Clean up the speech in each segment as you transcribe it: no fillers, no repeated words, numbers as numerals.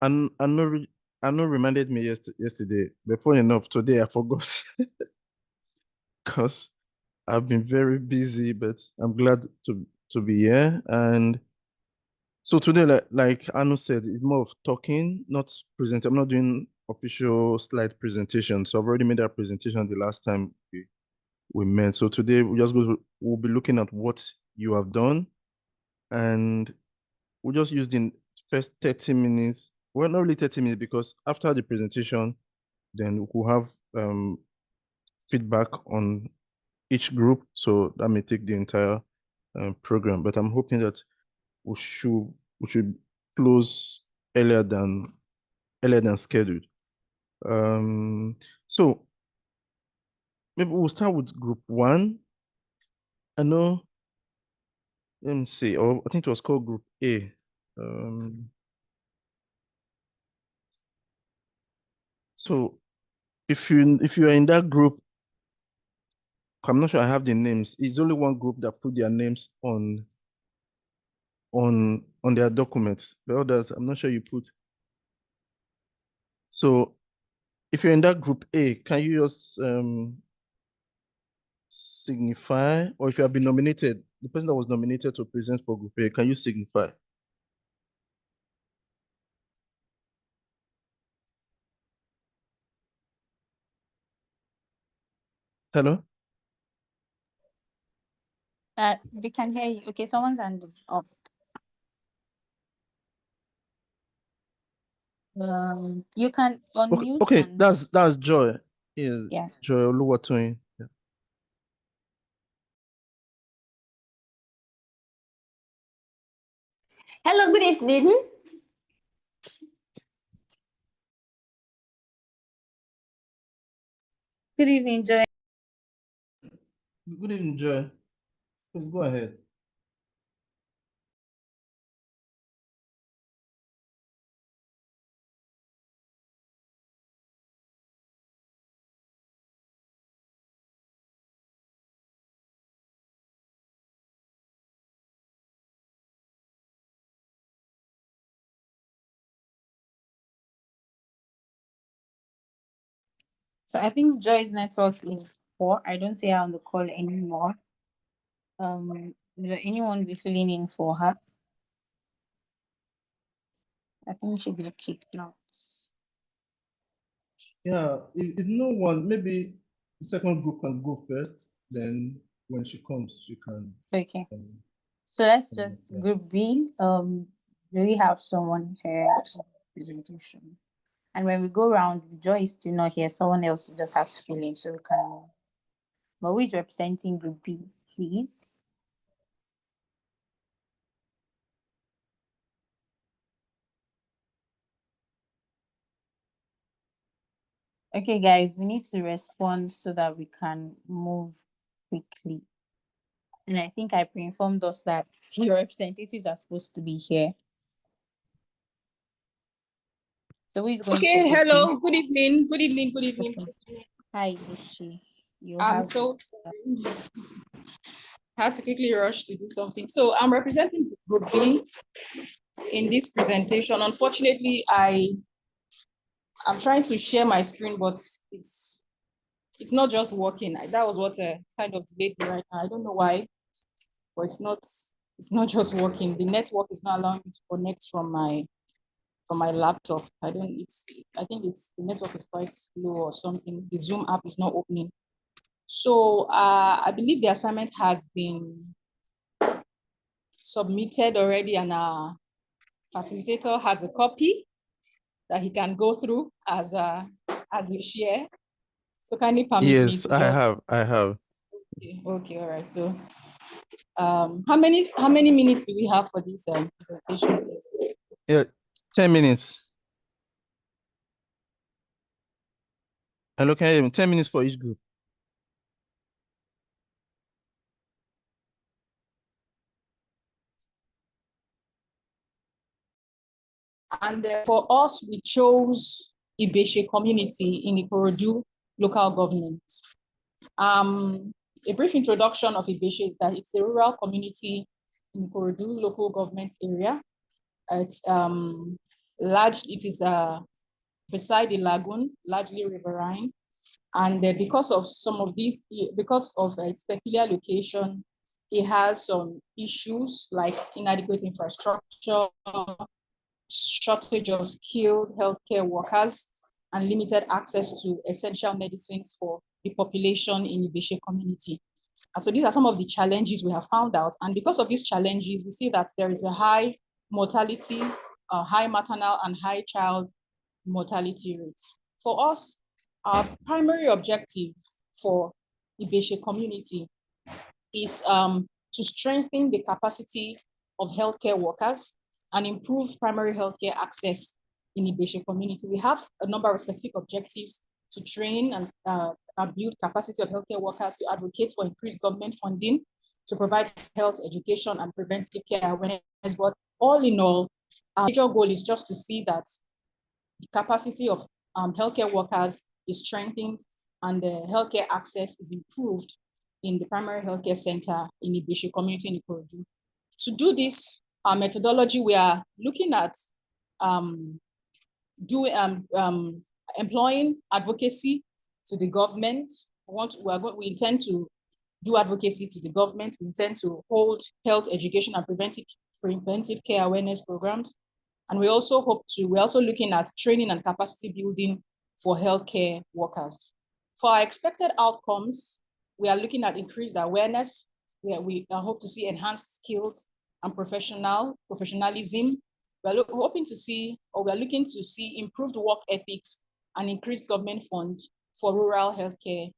I know reminded me yesterday, but funny enough, today I forgot because I've been very busy, but I'm glad to be here. And so today, like Anu said, it's more of talking, not present. I'm not doing official slide presentation. So I've already made that presentation the last time we met. So today we'll be looking at what you have done, and we'll just use the first 30 minutes. Well, not really 30 minutes, because after the presentation, then we'll have feedback on each group. So that may take the entire program. But I'm hoping that we should close earlier than scheduled. So maybe we'll start with group one. I know, let me see, or I think it was called group A. So if you are in that group, I'm not sure I have the names. It's only one group that put their names on their documents. The others, I'm not sure you put. So if you're in that group A, can you just signify, or if you have been nominated, the person that was nominated to present for group A, can you signify? Hello? We can hear you. Okay, someone's hand is up. You can unmute. Okay, and that's Joy. yes. Joy Oluwatoyin. Yeah. Hello, good evening. Good evening, Joy. Good evening, Joy. Please go ahead. So I think Joy's network is poor. I don't see her on the call anymore. Will anyone be filling in for her? I think she'll be kicked out. Yeah, if no one, maybe the second group can go first. Then when she comes, she can. Okay. So let's just group B. Do we have someone here to presentation? And when we go around, Joy is still not here. Someone else will just have to fill in so we can. But who is representing group B, please? Okay, guys, we need to respond so that we can move quickly. And I think I pre-informed us that your representatives are supposed to be here. So who is going Okay, to hello, good evening, good evening, good evening. Okay. Hi, Gucci. I'm so sorry. I had to quickly rush to do something. So I'm representing Group B in this presentation. Unfortunately, I'm trying to share my screen, but it's not just working. That was what kind of delayed me right now. I don't know why, but it's not just working. The network is not allowing me to connect from my laptop. I think the network is quite slow or something. The Zoom app is not opening. So I believe the assignment has been submitted already, and our facilitator has a copy that he can go through as we share. So kindly permit me Yes, to I have. Okay, all right. So how many minutes do we have for this presentation? Yeah, 10 minutes. Hello, can you hear me? 10 minutes for each group. And for us, we chose Ibeshe community in Ikorodu local government. A brief introduction of Ibeshe is that it's a rural community in Ikorodu local government area. It's It is beside the lagoon, largely riverine. And because of because of its peculiar location, it has some issues like inadequate infrastructure, shortage of skilled healthcare workers, and limited access to essential medicines for the population in the Ibeshe community. And so these are some of the challenges we have found out. And because of these challenges, we see that there is a high mortality, high maternal and high child mortality rates. For us, our primary objective for the Ibeshe community is to strengthen the capacity of healthcare workers and improve primary healthcare access in the Ibeshe community. We have a number of specific objectives to train and build capacity of healthcare workers, to advocate for increased government funding, to provide health education and preventive care awareness. But all in all, our major goal is just to see that the capacity of healthcare workers is strengthened and the healthcare access is improved in the primary healthcare center in the Ibeshe community in Ikorodu. To do this, our methodology, we are looking at employing advocacy to the government. We intend to do advocacy to the government. We intend to hold health education and preventive care awareness programs. And we're also looking at training and capacity building for healthcare workers. For our expected outcomes, we are looking at increased awareness, where we hope to see enhanced skills and professionalism. We're looking to see improved work ethics and increased government funds for rural healthcare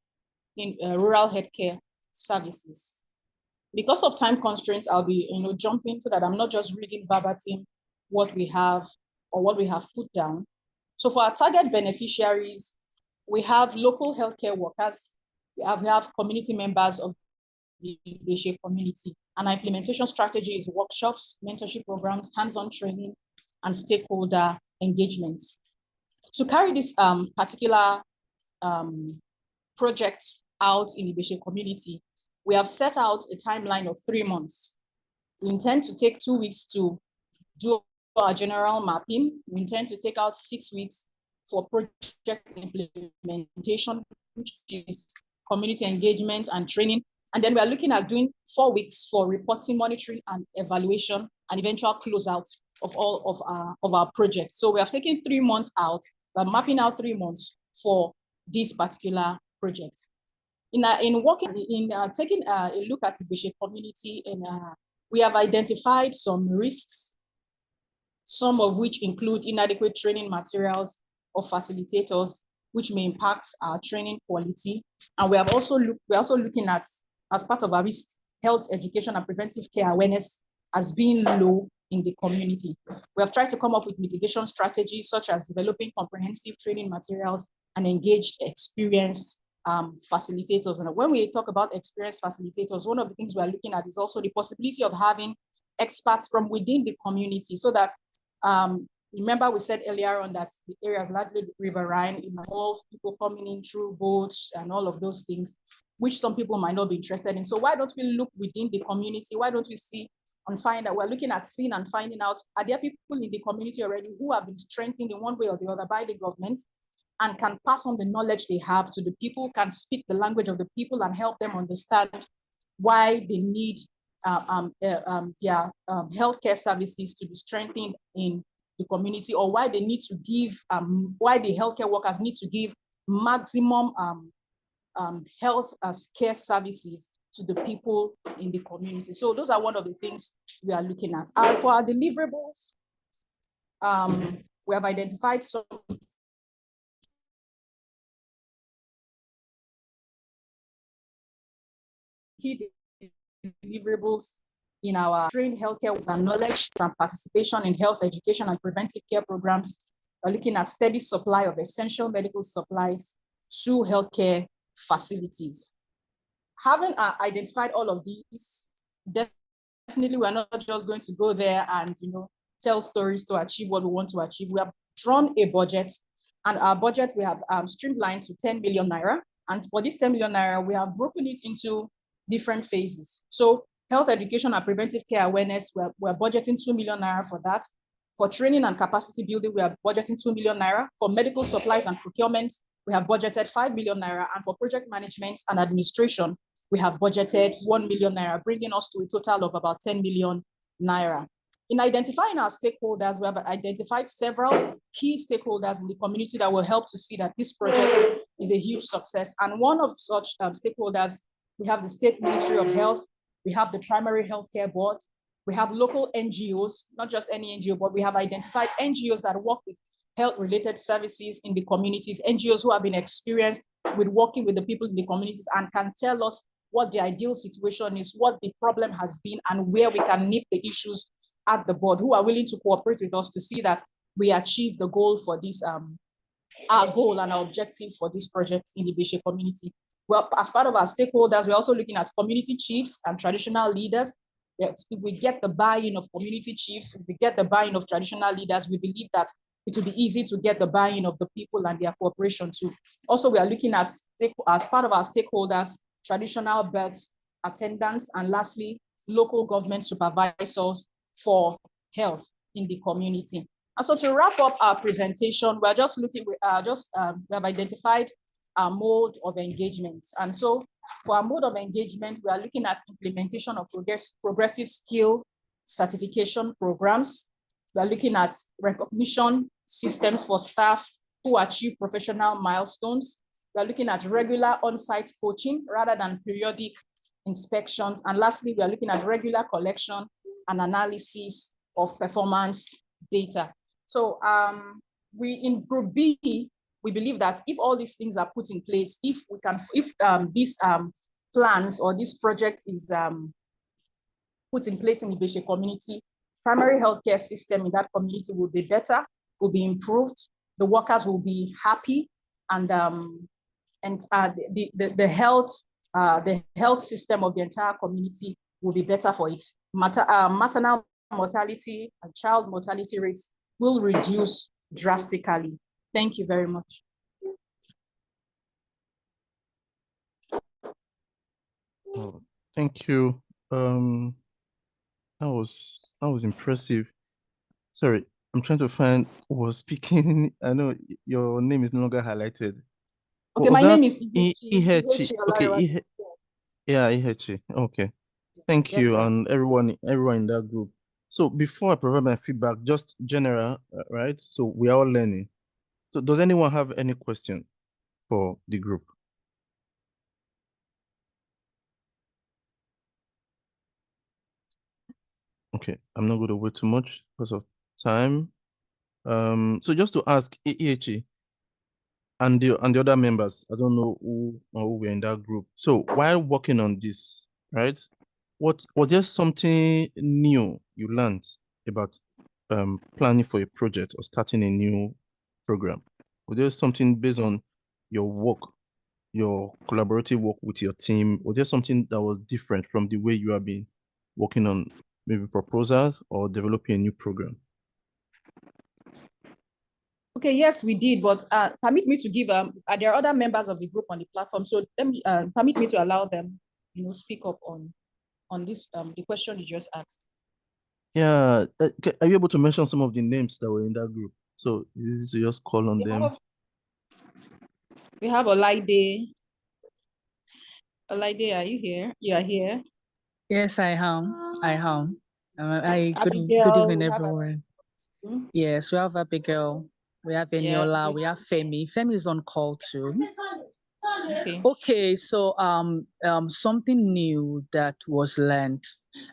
services. Because of time constraints, I'll be jumping so that I'm not just reading verbatim what we have or what we have put down. So for our target beneficiaries, we have local healthcare workers, we have community members of the Ibeshe community. And our implementation strategy is workshops, mentorship programs, hands-on training, and stakeholder engagement. To carry this particular project out in the Ibeshe community, we have set out a timeline of 3 months. We intend to take 2 weeks to do our general mapping. We intend to take out 6 weeks for project implementation, which is community engagement and training. And then we are looking at doing 4 weeks for reporting, monitoring, and evaluation, and eventual closeout of all of our projects. So we have taken 3 months out. We're mapping out 3 months for this particular project. In taking a look at the Ibeshe community, we have identified some risks, some of which include inadequate training materials or facilitators, which may impact our training quality. And we're also looking at, as part of our risk, health education and preventive care awareness as being low in the community. We have tried to come up with mitigation strategies, such as developing comprehensive training materials and engaged experienced facilitators. And when we talk about experienced facilitators, one of the things we are looking at is also the possibility of having experts from within the community, so that remember we said earlier on that the areas largely riverine involve people coming in through boats and all of those things, which some people might not be interested in. So why don't we look within the community? Why don't we see and find that we're looking at seeing and finding out, are there people in the community already who have been strengthened in one way or the other by the government and can pass on the knowledge they have to the people, can speak the language of the people and help them understand why they need their healthcare services to be strengthened in the community, or why they need to give, why the healthcare workers need to give maximum health care services to the people in the community. So those are one of the things we are looking at. For our deliverables, we have identified some key deliverables in our trained healthcare and knowledge and participation in health education and preventive care programs. We're looking at steady supply of essential medical supplies to healthcare facilities. Having identified all of these, definitely we're not just going to go there and tell stories to achieve what we want to achieve. We have drawn a budget, and our budget we have streamlined to 10 million naira. And for this 10 million naira, we have broken it into different phases. So health education and preventive care awareness, we're budgeting 2 million naira for that. For training and capacity building, we are budgeting 2 million naira. For medical supplies and procurement, we have budgeted 5 million naira. And for project management and administration, we have budgeted 1 million naira, bringing us to a total of about 10 million naira. In identifying our stakeholders, we have identified several key stakeholders in the community that will help to see that this project is a huge success. And one of such stakeholders, we have the State Ministry of Health, we have the Primary Healthcare Board, we have local NGOs, not just any NGO, but we have identified NGOs that work with health-related services in the communities, NGOs who have been experienced with working with the people in the communities and can tell us what the ideal situation is, what the problem has been, and where we can nip the issues at the board, who are willing to cooperate with us to see that we achieve the goal for this, our goal and our objective for this project in the Ibeshe community. Well, as part of our stakeholders, we're also looking at community chiefs and traditional leaders. If we get the buy-in of community chiefs, if we get the buy-in of traditional leaders, we believe that it will be easy to get the buy-in of the people and their cooperation too. Also, we are looking at, as part of our stakeholders, traditional births, attendants, and lastly, local government supervisors for health in the community. And so to wrap up our presentation, we're just looking, we have identified our mode of engagement. And so for our mode of engagement, we are looking at implementation of progressive skill certification programs. We are looking at recognition systems for staff who achieve professional milestones. We are looking at regular on-site coaching rather than periodic inspections. And lastly, we are looking at regular collection and analysis of performance data. So we in Group B, we believe that if all these things are put in place, if these plans or this project is put in place in the Ibeshe community, primary healthcare system in that community will be better, will be improved, the workers will be happy, and the health system of the entire community will be better for it. Maternal mortality and child mortality rates will reduce drastically. Thank you very much. Oh, thank you. That was impressive. Sorry, I'm trying to find who was speaking. I know your name is no longer highlighted. Okay, my name is Ihechi. Okay, yeah, Ihechi. Okay. Thank you, and everyone in that group. So before I provide my feedback, just general, right? So we are all learning. So does anyone have any question for the group? Okay, I'm not going to wait too much because of time. So just to ask Ihechi and the other members, I don't know who were in that group. So while working on this, right? Was there something new you learned about planning for a project or starting a new program? Was there something based on your work, your collaborative work with your team? Was there something that was different from the way you have been working on maybe proposals or developing a new program? Okay, yes, we did, but permit me to give, there are other members of the group on the platform, so let me, permit me to allow them, speak up on this, the question you just asked. Yeah, are you able to mention some of the names that were in that group? So it's easy to just call on them. We have Olaide. Olaide, are you here? You are here. Yes, I am. Good evening, everyone. Yes, we have Abigail, we have Eniola, we have Femi. Femi is on call too. Okay, so something new that was learned.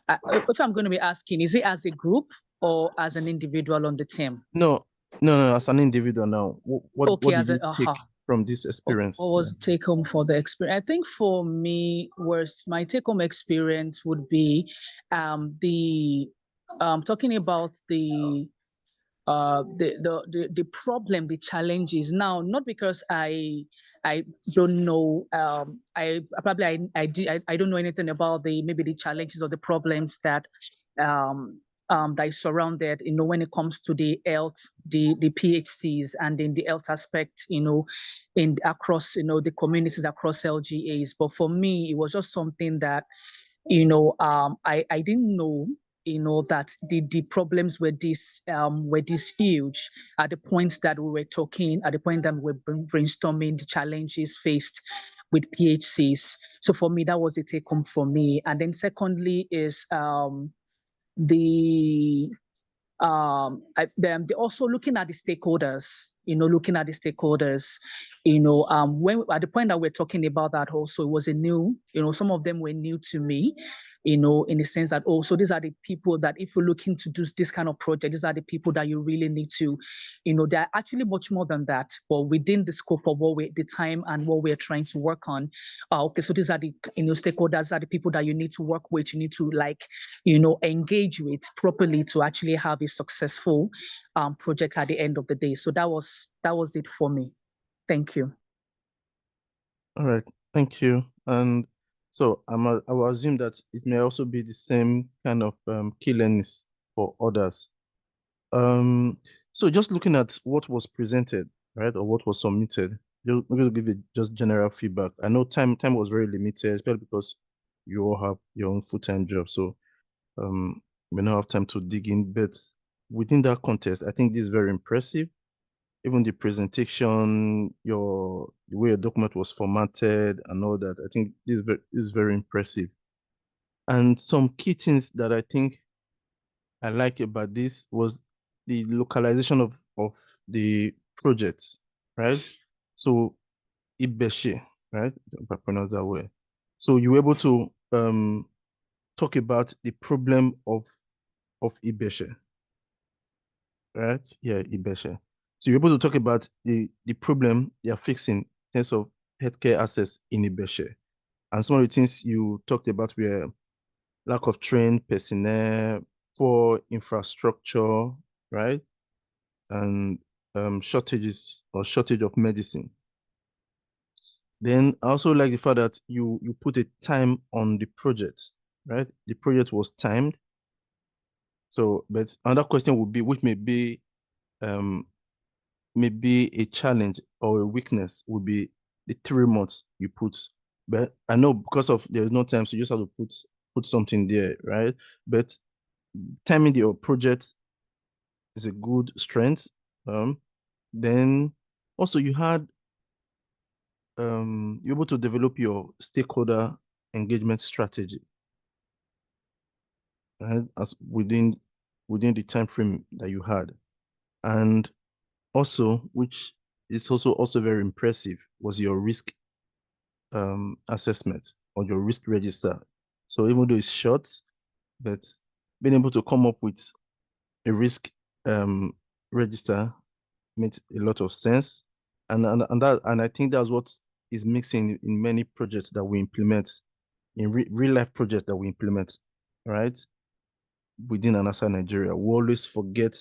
If I'm going to be asking, is it as a group or as an individual on the team? No, as an individual now. What did you take from this experience? What was take home for the experience? I think for me, my take home experience would be talking about the problem, the challenges. Now, not because I don't know, I don't know anything about maybe the challenges or the problems that that is surrounded, when it comes to the health, the PHCs, and in the health aspect, in across, the communities across LGAs. But for me, it was just something that, I didn't know, that the problems were this huge at the point that we were talking, at the point that we were brainstorming the challenges faced with PHCs. So for me, that was a take home for me. And then secondly is they're also looking at the stakeholders, when at the point that we're talking about that also, it was a new, some of them were new to me, in the sense that also these are the people that if you're looking to do this kind of project, these are the people that you really need to, they're actually much more than that, but within the scope of the time and what we're trying to work on. Okay, so these are the stakeholders, are the people that you need to work with, you need to engage with properly to actually have a successful project at the end of the day. So that was it for me. Thank you. All right, thank you. And so I will assume that it may also be the same kind of key learnings for others. So just looking at what was presented, right, or what was submitted, I'm going to give it just general feedback. I know time was very limited, especially because you all have your own full-time job, so we don't have time to dig in. But within that context, I think this is very impressive. Even the presentation, the way your document was formatted and all that, I think this is very impressive. And some key things that I think I like about this was the localization of the projects, right? So Ibeshe, right? If I pronounce that way. So you were able to talk about the problem of Ibeshe, right? Yeah, Ibeshe. So you're able to talk about the problem they are fixing in terms of healthcare access in Ibeshe. And some of the things you talked about were lack of trained personnel, poor infrastructure, right? And shortage of medicine. Then I also like the fact that you put a time on the project, right? The project was timed. So, but another question would be, which may be a challenge or a weakness, would be the 3 months you put. But I know because of there's no time, so you just have to put something there, right? But timing your project is a good strength. Then also you had you're able to develop your stakeholder engagement strategy, right? As within the time frame that you had. And also, which is also very impressive, was your risk assessment or your risk register. So even though it's short, but being able to come up with a risk register makes a lot of sense. And I think that's what is missing in many projects that we implement, in real life projects that we implement, right? Within and outside Nigeria, we always forget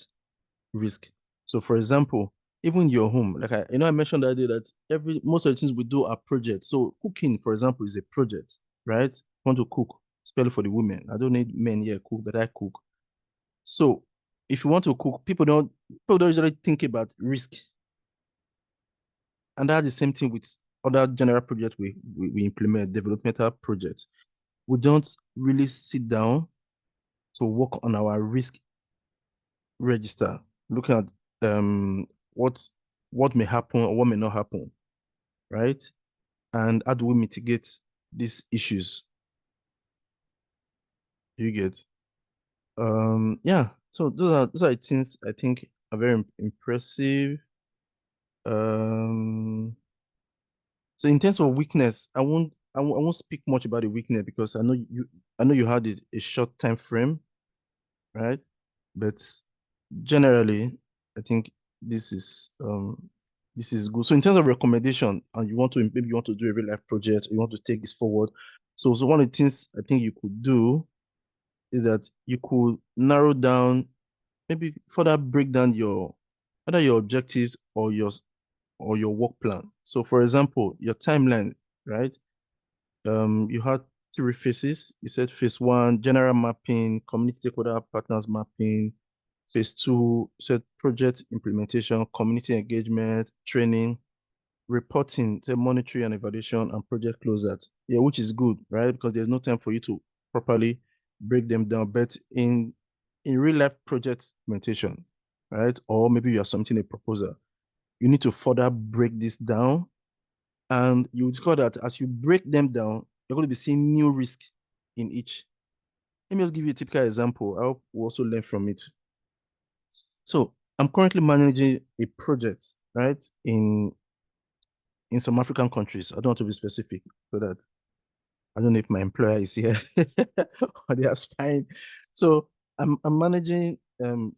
risk. So for example, even your home, like I mentioned the idea that most of the things we do are projects. So cooking, for example, is a project, right? I want to cook, especially for the women. I don't need men here cook, but I cook. So if you want to cook, people don't usually think about risk. And that's the same thing with other general projects we implement, developmental projects. We don't really sit down to work on our risk register, looking at what may happen or what may not happen, right? And how do we mitigate these issues? You get? Yeah. So those are things I think are very impressive. So in terms of weakness, I won't speak much about the weakness because I know you had a short time frame, right? But generally, I think this is good. So in terms of recommendation, and maybe you want to do a real life project, or you want to take this forward. So one of the things I think you could do is that you could narrow down, maybe further break down either your objectives or your work plan. So for example, your timeline, right? You had 3 phases. You said phase 1, general mapping, community stakeholder partners mapping. Phase 2, you said project implementation, community engagement, training, reporting, say monitoring and evaluation, and project closeout. Yeah, which is good, right? Because there's no time for you to properly break them down. But in in real life project implementation, right? Or maybe you are submitting a proposal. You need to further break this down, and you discover that as you break them down, you're going to be seeing new risk in each. Let me just give you a typical example. I hope we also learn from it. So I'm currently managing a project, right, in some African countries. I don't want to be specific so that I don't know if my employer is here or they are spying. So I'm managing I'm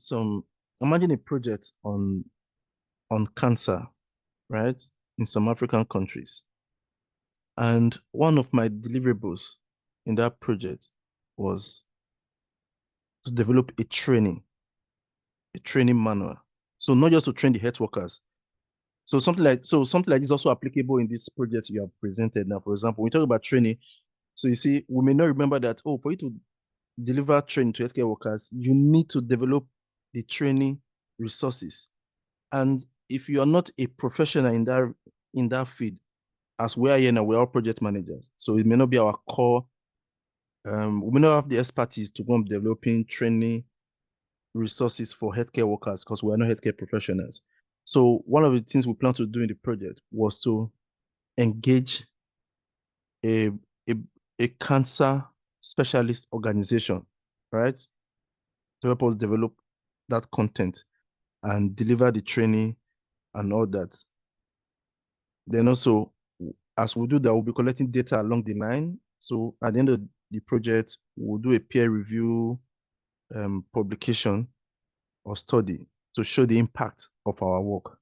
managing a project on cancer, right, in some African countries. And one of my deliverables in that project was to develop a training manual. So not just to train the health workers. So something like this is also applicable in this project you have presented now. For example, we talk about training. So you see, we may not remember that, oh, for you to deliver training to healthcare workers, you need to develop the training resources. And if you are not a professional in that field, as we are here now, we're all project managers. So it may not be our core. We may not have the expertise to go on developing training resources for healthcare workers because we are not healthcare professionals. So one of the things we plan to do in the project was to engage a, a, a cancer specialist organization, right? To help us develop that content and deliver the training and all that. Then also, as we do that, we'll be collecting data along the line. So at the end of the project, we'll do a peer review publication or study to show the impact of our work.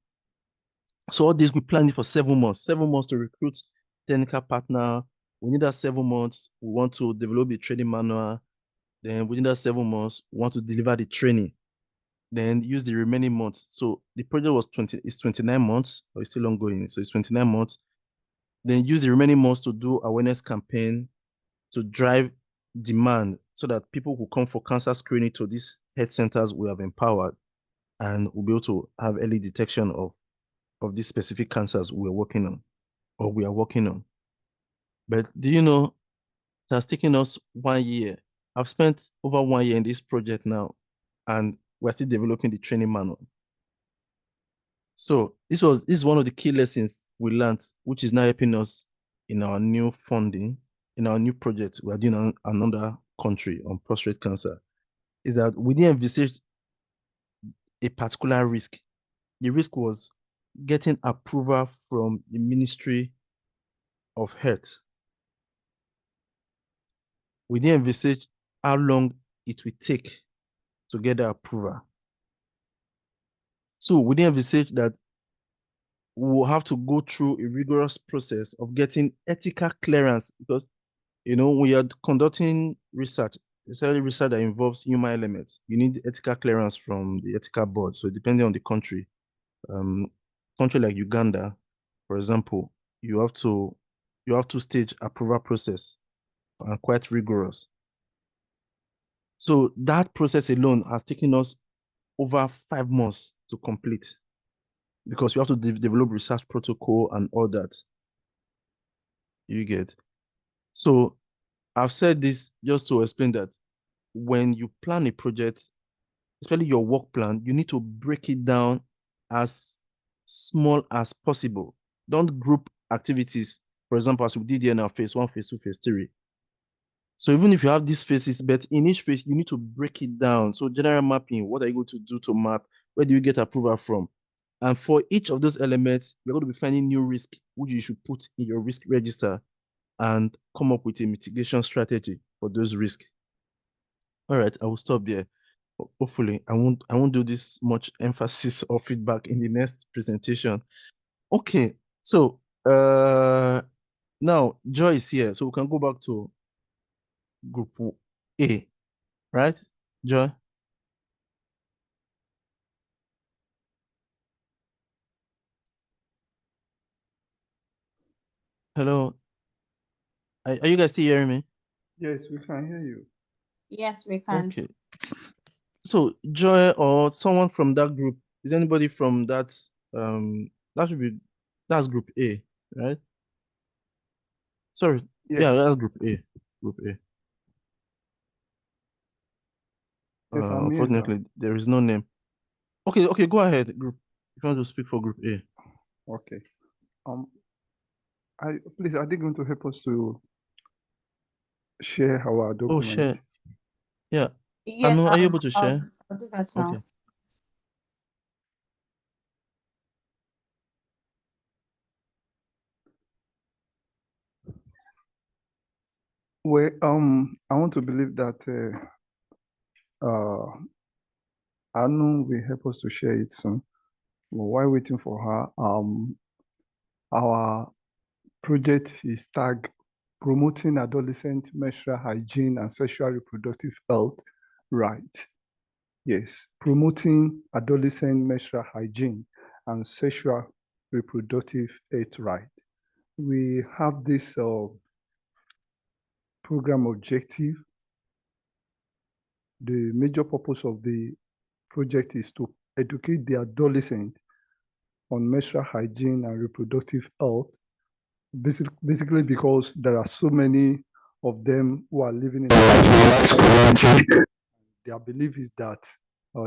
So all this, we planned it for 7 months, 7 months to recruit technical partner. Within that 7 months, we want to develop the training manual. Then within that 7 months, we want to deliver the training. Then use the remaining months. So the project was 29 months, or it's still ongoing. So it's 29 months. Then use the remaining months to do awareness campaign to drive demand so that people who come for cancer screening to these health centers we have empowered and will be able to have early detection of these specific cancers we are working on. But do you know, it has taken us 1 year. I've spent over 1 year in this project now, and we're still developing the training manual. So this is one of the key lessons we learned, which is now helping us in our new funding, in our new project we're doing in another country on prostate cancer, is that we didn't envisage a particular risk. The risk was getting approval from the Ministry of Health. We didn't envisage how long it will take to get the approval. So we didn't envisage that we will have to go through a rigorous process of getting ethical clearance because, we are conducting research, especially research that involves human elements. You need ethical clearance from the ethical board. So depending on the country, country like Uganda, for example, you have two-stage approval process and quite rigorous. So that process alone has taken us over 5 months to complete because you have to develop research protocol and all that. You get. So I've said this just to explain that when you plan a project, especially your work plan, you need to break it down as small as possible. Don't group activities, for example, as we did here now, phase 1, phase 2, phase 3. So even if you have these phases, but in each phase, you need to break it down. So general mapping, what are you going to do to map? Where do you get approval from? And for each of those elements, you're going to be finding new risk, which you should put in your risk register and come up with a mitigation strategy for those risks. All right, I will stop there. Hopefully, I won't do this much emphasis or feedback in the next presentation. Okay, so now Joy is here, so we can go back to group A, right? Joy? Hello. Are you guys still hearing me? Yes, we can hear you. Yes, we can. Okay. So Joy or someone from that group, is anybody from that that's group A, right? Sorry. Yeah. Yeah, that's group A. Group A. Yes, I'm here. Unfortunately, there is no name. Okay, go ahead, group. If you want to speak for group A. Okay. Please, are they going to help us to share our document? Oh, share. Yeah. Yes, Anu, are you able to share? I'll do that now. Okay. Well, I want to believe that Anu will help us to share it soon. But while waiting for her, our project is tagged Promoting Adolescent Menstrual Hygiene and Sexual Reproductive Health Right. Yes, promoting adolescent menstrual hygiene and sexual reproductive health right. We have this program objective. The major purpose of the project is to educate the adolescent on menstrual hygiene and reproductive health, basically because there are so many of them who are living in the their belief is that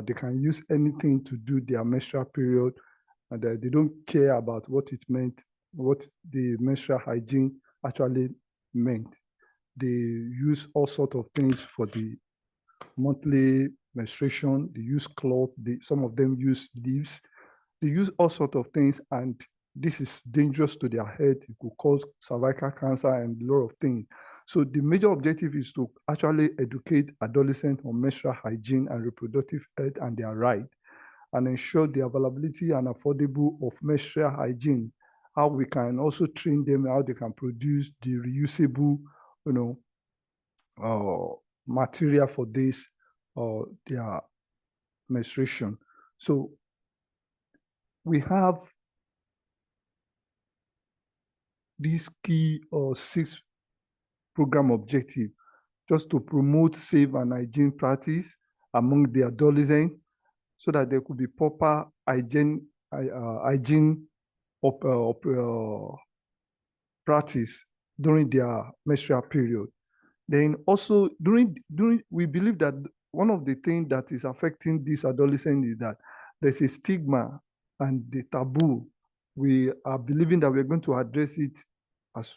they can use anything to do their menstrual period, and they don't care about what it meant, what the menstrual hygiene actually meant. They use all sorts of things for the monthly menstruation. They use cloth. Some of them use leaves. They use all sorts of things, and this is dangerous to their health. It could cause cervical cancer and a lot of things. So the major objective is to actually educate adolescents on menstrual hygiene and reproductive health and their right, and ensure the availability and affordable of menstrual hygiene. How we can also train them how they can produce the reusable, material for this, their menstruation. So we have these key 6 program objectives just to promote safe and hygiene practice among the adolescents, so that there could be proper hygiene practice during their menstrual period. Then also during we believe that one of the things that is affecting these adolescents is that there's a stigma and the taboo. We are believing that we're going to address it as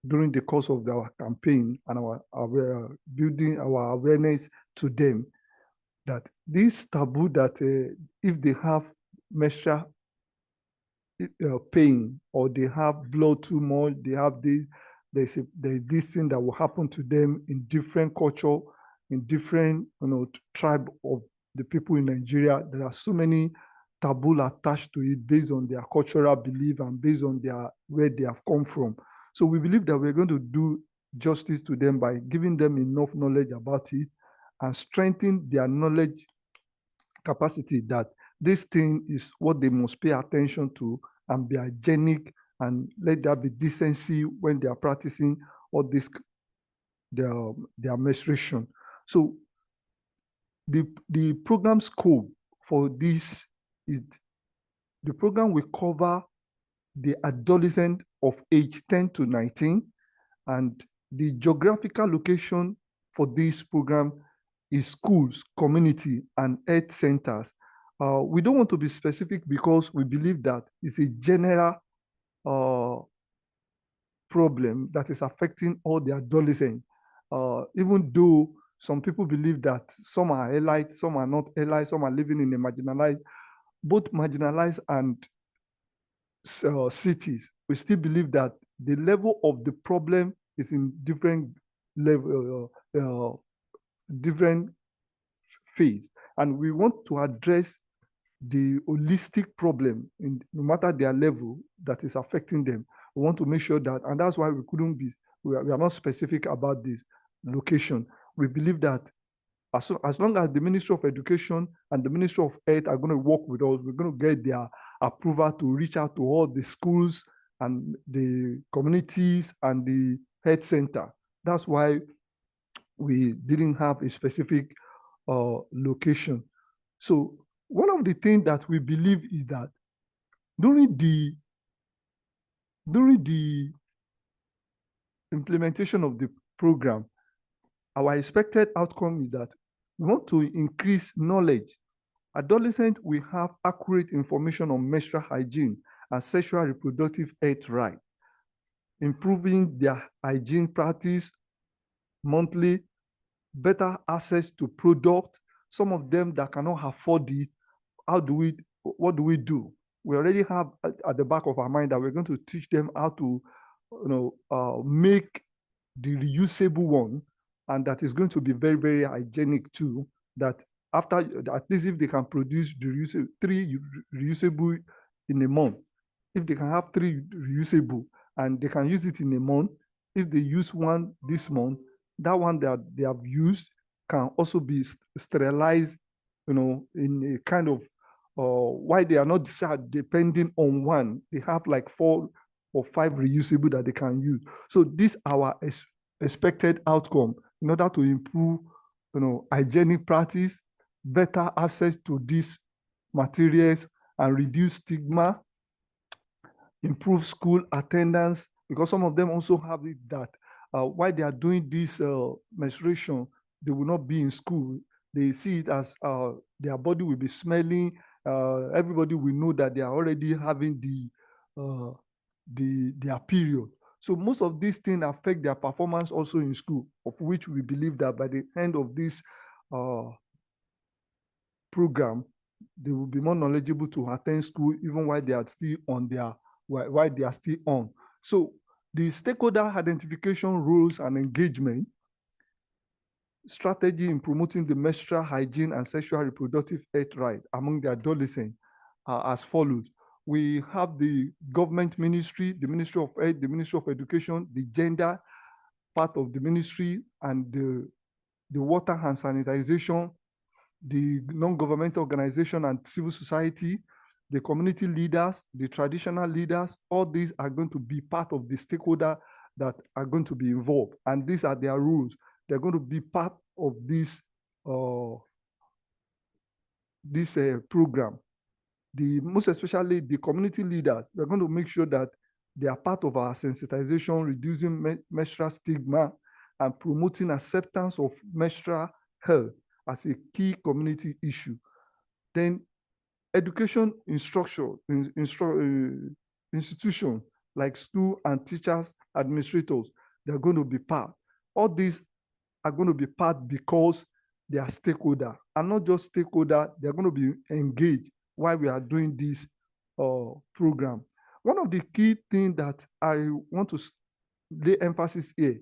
during the course of our campaign, and our building our awareness to them that this taboo that if they have menstrual pain, or they have blood too much, they have there's this thing that will happen to them in different culture, in different tribe of the people in Nigeria. There are so many taboo attached to it based on their cultural belief and based on where they have come from. So we believe that we're going to do justice to them by giving them enough knowledge about it and strengthen their knowledge capacity that this thing is what they must pay attention to and be hygienic, and let there be decency when they are practicing all this, their menstruation. So the program scope for this is the program will cover the adolescent of age 10 to 19, and the geographical location for this program is schools, community, and health centers. We don't want to be specific because we believe that it's a general problem that is affecting all the adolescents. Even though some people believe that some are allied, some are not allied, some are living in a marginalized, both marginalized and cities, we still believe that the level of the problem is in different level, different phase, and we want to address the holistic problem in no matter their level that is affecting them. We want to make sure that, and that's why we couldn't be, we are not specific about this location. We believe that as long as the Ministry of Education and the Ministry of Health are going to work with us, we're going to get their approval to reach out to all the schools and the communities and the health center. That's why we didn't have a specific location. So one of the things that we believe is that during the implementation of the program, our expected outcome is that We want to increase knowledge. Adolescents will have accurate information on menstrual hygiene and sexual reproductive health rights, improving their hygiene practice monthly, better access to product. Some of them that cannot afford it, what do we do? We already have at the back of our mind that we're going to teach them how to make the reusable one, and that is going to be very, very hygienic too, that after, at least if they can produce the 3 reusable in a month, if they can have 3 reusable and they can use it in a month, if they use one this month, that one that they have used can also be sterilized, in a kind of, why they are not depending on one. They have like 4 or 5 reusable that they can use. So this our expected outcome in order to improve, hygienic practice, better access to these materials, and reduce stigma, improve school attendance, because some of them also have it that while they are doing this menstruation, they will not be in school. They see it as their body will be smelling. Everybody will know that they are already having their period. So most of these things affect their performance also in school, of which we believe that by the end of this program, they will be more knowledgeable to attend school even while they are still on while they are still on. So the stakeholder identification, rules, and engagement strategy in promoting the menstrual hygiene and sexual reproductive health right among the adolescents are as follows. We have the government ministry, the Ministry of Health, the Ministry of Education, the gender part of the ministry, and the water and sanitization, the non-governmental organization and civil society, the community leaders, the traditional leaders. All these are going to be part of the stakeholder that are going to be involved. And these are their rules. They're going to be part of this program. Most especially the community leaders, we're going to make sure that they are part of our sensitization, reducing menstrual stigma, and promoting acceptance of menstrual health as a key community issue. Then education institution like school and teachers, administrators, they're going to be part. All these are going to be part because they are stakeholder, and not just stakeholder, they're going to be engaged while we are doing this program. One of the key things that I want to lay emphasis here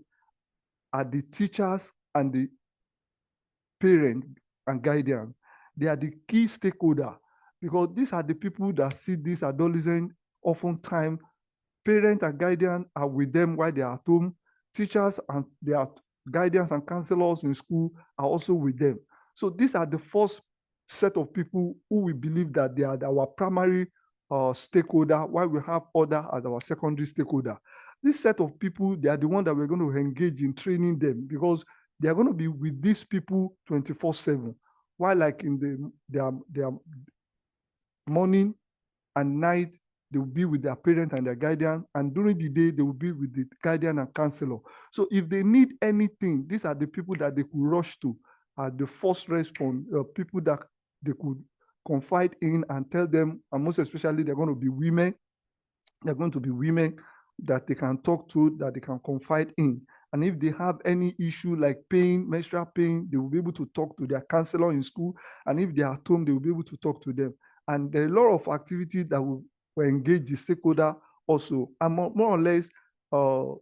are the teachers and the parents and guardians. They are the key stakeholder, because these are the people that see these adolescents. Oftentimes, parents and guardians are with them while they are at home. Teachers and their guardians and counselors in school are also with them. So these are the first set of people who we believe that they are our primary stakeholder, while we have other as our secondary stakeholder. This set of people, they are the ones that we're going to engage in training them, because they are going to be with these people 24/7. While like in their morning and night, they will be with their parents and their guardian, and during the day, they will be with the guardian and counselor. So if they need anything, these are the people that they could rush to, the first response, people that they could confide in and tell them, and most especially, they're going to be women. They're going to be women that they can talk to, that they can confide in. And if they have any issue like pain, menstrual pain, they will be able to talk to their counselor in school. And if they are at home, they will be able to talk to them. And there are a lot of activities that will engage the stakeholder also. And more or less, our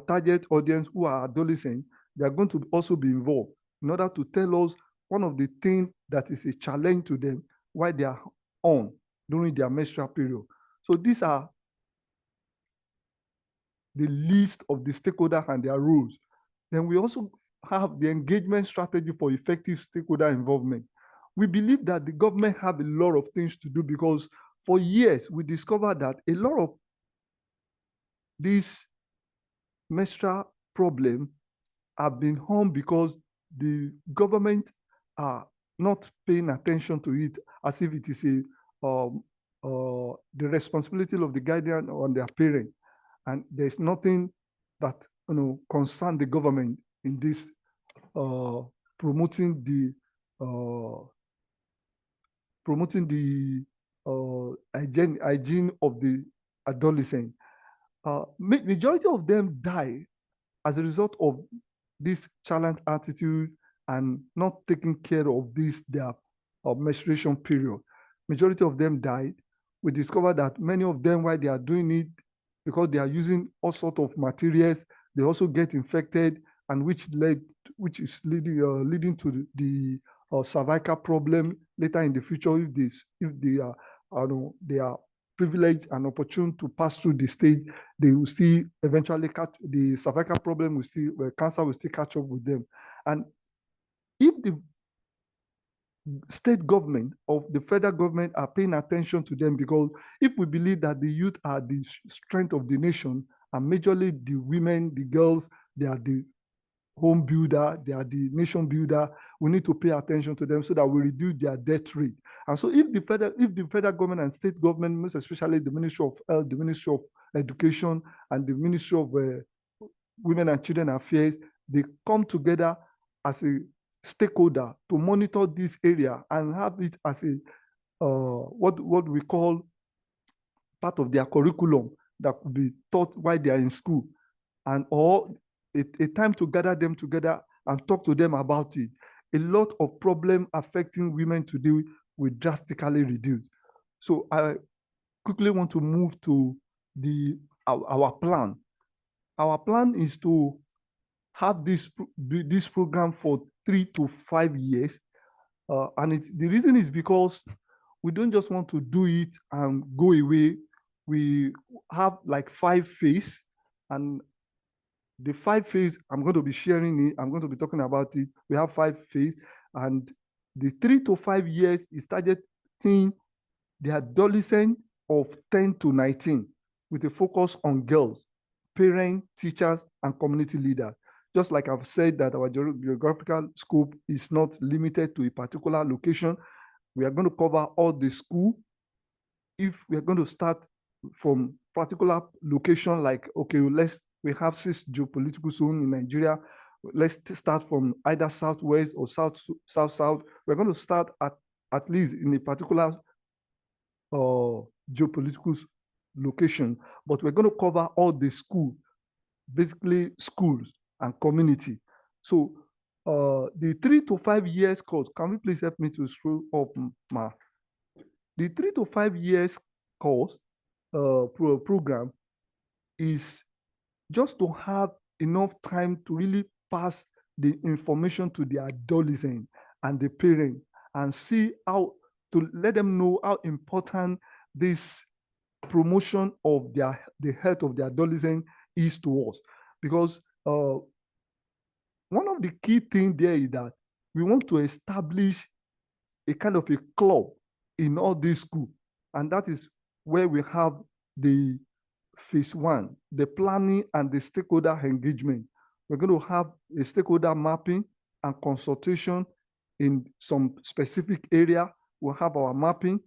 target audience who are adolescents, they are going to also be involved in order to tell us one of the things that is a challenge to them while they are on during their menstrual period. So these are the list of the stakeholders and their roles. Then we also have the engagement strategy for effective stakeholder involvement. We believe that the government have a lot of things to do, because for years we discovered that a lot of these menstrual problems have been harmed because the government are not paying attention to it as if it is the responsibility of the guardian on their parent. And there's nothing that concern the government in this promoting the hygiene of the adolescent. Majority of them die as a result of this challenge attitude and not taking care of this their menstruation period. Majority of them died. We discovered that many of them, while they are doing it, because they are using all sorts of materials, they also get infected, and which is leading to the cervical problem later in the future if they are privileged and opportune to pass through the stage, they will still eventually catch the cervical problem. Cancer will still catch up with them. And if the state government or the federal government are paying attention to them, because if we believe that the youth are the strength of the nation, and majorly the women, the girls, they are the home builder, they are the nation builder, we need to pay attention to them so that we reduce their death rate. And so if the federal government and state government, most especially the Ministry of Health, the Ministry of Education, and the Ministry of Women and Children Affairs, they come together as a stakeholder to monitor this area and have it as a what we call part of their curriculum that could be taught while they are in school, and or a time to gather them together and talk to them about it. A lot of problems affecting women today will drastically reduce. So I quickly want to move to our plan. Our plan is to have this program for 3 to 5 years. And the reason is because we don't just want to do it and go away. We have like 5 phases, and the 5 phases, I'm going to be sharing it. I'm going to be talking about it. We have 5 phases, and the 3 to 5 years is targeting the adolescent of 10 to 19 with a focus on girls, parents, teachers, and community leaders. Just like I've said that our geographical scope is not limited to a particular location, we are going to cover all the school. If we are going to start from particular location, like, okay, we have 6 geopolitical zones in Nigeria. Let's start from either southwest or south-south. We're going to start at least in a particular geopolitical location, but we're going to cover all the school, basically schools and community. So the 3 to 5 years course, can we please help me to scroll up, Ma? The 3 to 5 years course program is just to have enough time to really pass the information to the adolescent and the parent, and see how to let them know how important this promotion of the health of the adolescent is to us. Because one of the key things there is that we want to establish a kind of a club in all these schools, and that is where we have the phase 1, the planning and the stakeholder engagement. We're going to have a stakeholder mapping and consultation in some specific area. We'll have our mapping,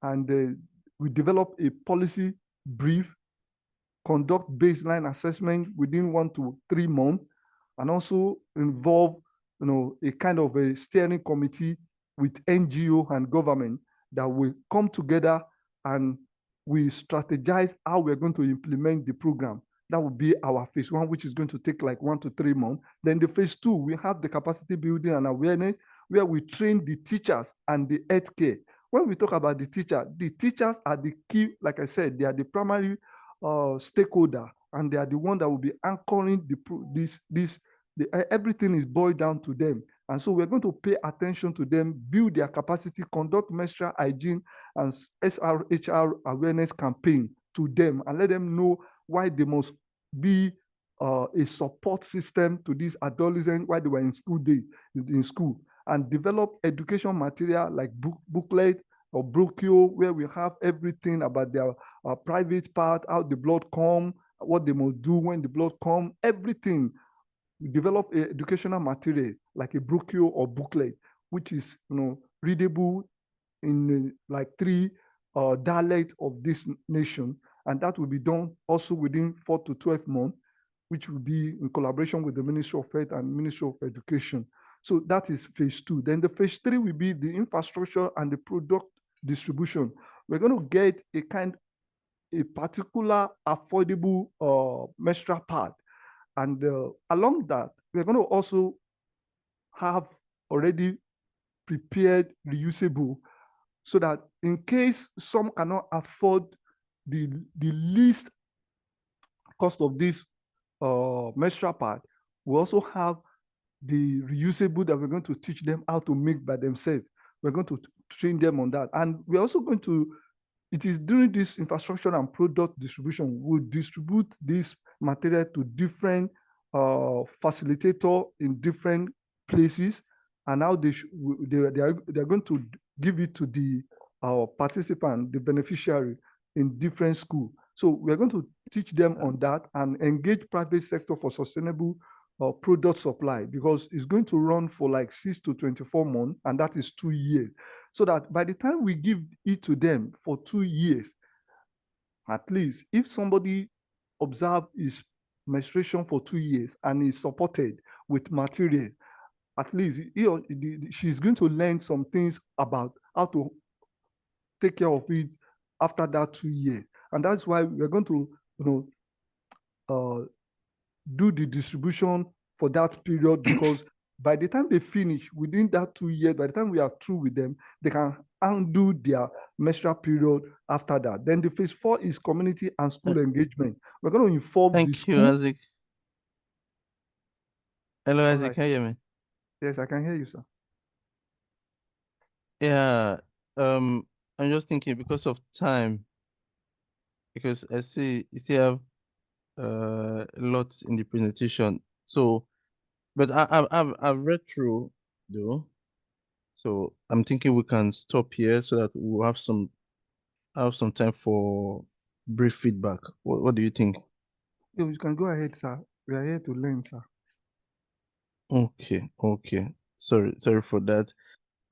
and we develop a policy brief, conduct baseline assessment within 1 to 3 months, and also involve a kind of a steering committee with NGO and government that will come together, and we strategize how we're going to implement the program. That will be our phase 1, which is going to take like 1 to 3 months. Then the phase 2, we have the capacity building and awareness, where we train the teachers and the healthcare. When we talk about the teachers are the key. Like I said, they are the primary stakeholder, and they are the one that will be anchoring everything is boiled down to them. And so we're going to pay attention to them, build their capacity, conduct menstrual hygiene and SRHR awareness campaign to them, and let them know why they must be a support system to these adolescents while they were in school, and develop education material like booklet or brochure, where we have everything about their private part, how the blood come, what they must do when the blood come, everything. We develop educational material like a brochure or booklet, which is readable in like 3 dialects of this nation, and that will be done also within 4 to 12 months, which will be in collaboration with the Ministry of Health and Ministry of Education. So that is phase 2. Then the phase 3 will be the infrastructure and the product distribution. We're going to get a particular affordable menstrual pad. And along that, we're going to also have already prepared reusable, so that in case some cannot afford the least cost of this menstrual pad, we also have the reusable that we're going to teach them how to make by themselves. We're going to train them on that. And we're also going to, it is during this infrastructure and product distribution, we'll distribute this material to different facilitator in different places, and now they are going to give it to the participant, the beneficiary in different schools. So we're going to teach them on that and engage private sector for sustainable product supply, because it's going to run for like 6 to 24 months, and that is 2 years. So that by the time we give it to them for 2 years, at least if somebody observe his menstruation for 2 years and is supported with material, at least she's going to learn some things about how to take care of it after that 2 years. And that's why we're going to, do the distribution for that period, because by the time they finish within that 2 years, by the time we are through with them, they can undo their menstrual period after that. Then the phase 4 is community and school engagement. We're going to involve the school. Thank you, Isaac. Hello, Isaac. Right, Can you hear me? Yes, I can hear you, sir. Yeah. I'm just thinking because of time, because I see you still have lots in the presentation. So, but I've read through though. So I'm thinking we can stop here so that we'll have some time for brief feedback. What do you think? You can go ahead, sir. We are here to learn, sir. Okay. Sorry for that.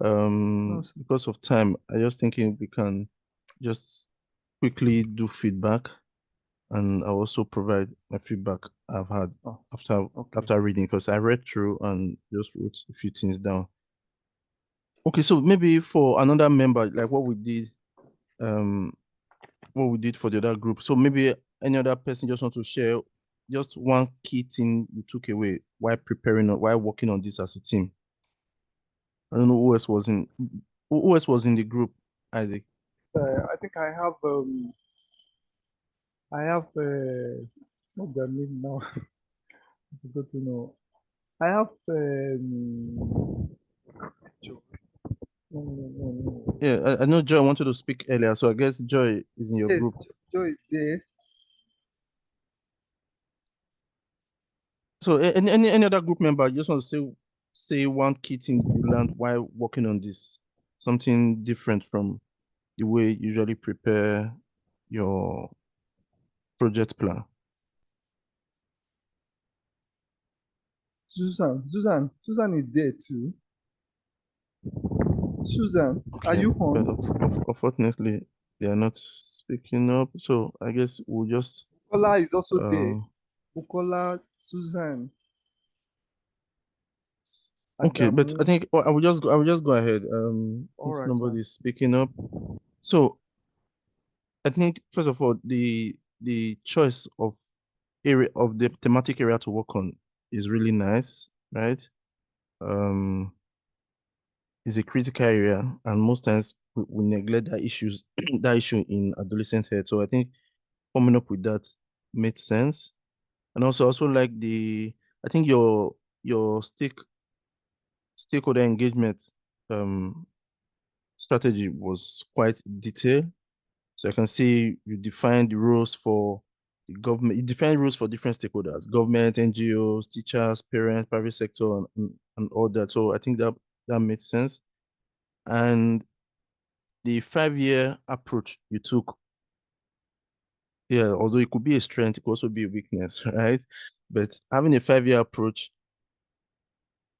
No, sir. Because of time, I just thinking we can just quickly do feedback, and I'll also provide my feedback I've had after reading, because I read through and just wrote a few things down. Okay, so maybe for another member, like what we did for the other group. So maybe any other person just want to share just one key thing you took away while working on this as a team. I don't know who else was in the group, Isaac. I think I have what's the name now? I forgot to know. I have no. Yeah, I know Joy wanted to speak earlier, so I guess Joy is in your Yes, group. Joy is there. So any other group member just want to say one key thing you learned while working on this, something different from the way you usually prepare your project plan. Susan is there too. Susan, Okay, are you on? unfortunately, they are not speaking up, so I guess we'll just. Bukola is also there. Bukola, Susan. Okay, but I think I will just go ahead. Since nobody is speaking up, so I think first of all, the choice of the thematic area to work on is really nice, right? Is a critical area, and most times we neglect that issue in adolescent health. So I think coming up with that made sense. And also like I think your stakeholder engagement strategy was quite detailed. So I can see you define the rules for the government, you define rules for different stakeholders, government, NGOs, teachers, parents, private sector, and all that. So I think that makes sense. And the 5-year approach you took, yeah, although it could be a strength, it could also be a weakness, right? But having a 5-year approach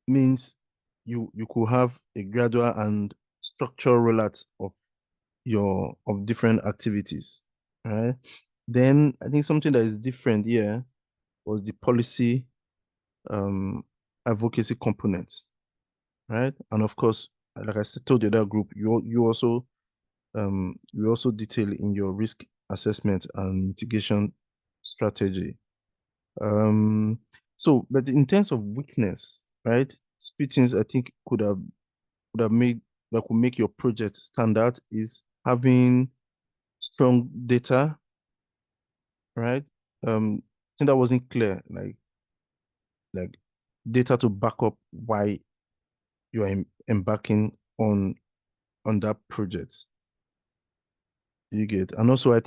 means you could have a gradual and structural rollout of different activities, right? Then I think something that is different here was the policy advocacy component. right? And of course, like I said, told the other group, you also detail in your risk assessment and mitigation strategy. So, but in terms of weakness, right? Three things I think could have made that could make your project stand out is having strong data, right? I think that wasn't clear, like data to back up why you are embarking on that project. You get, and also I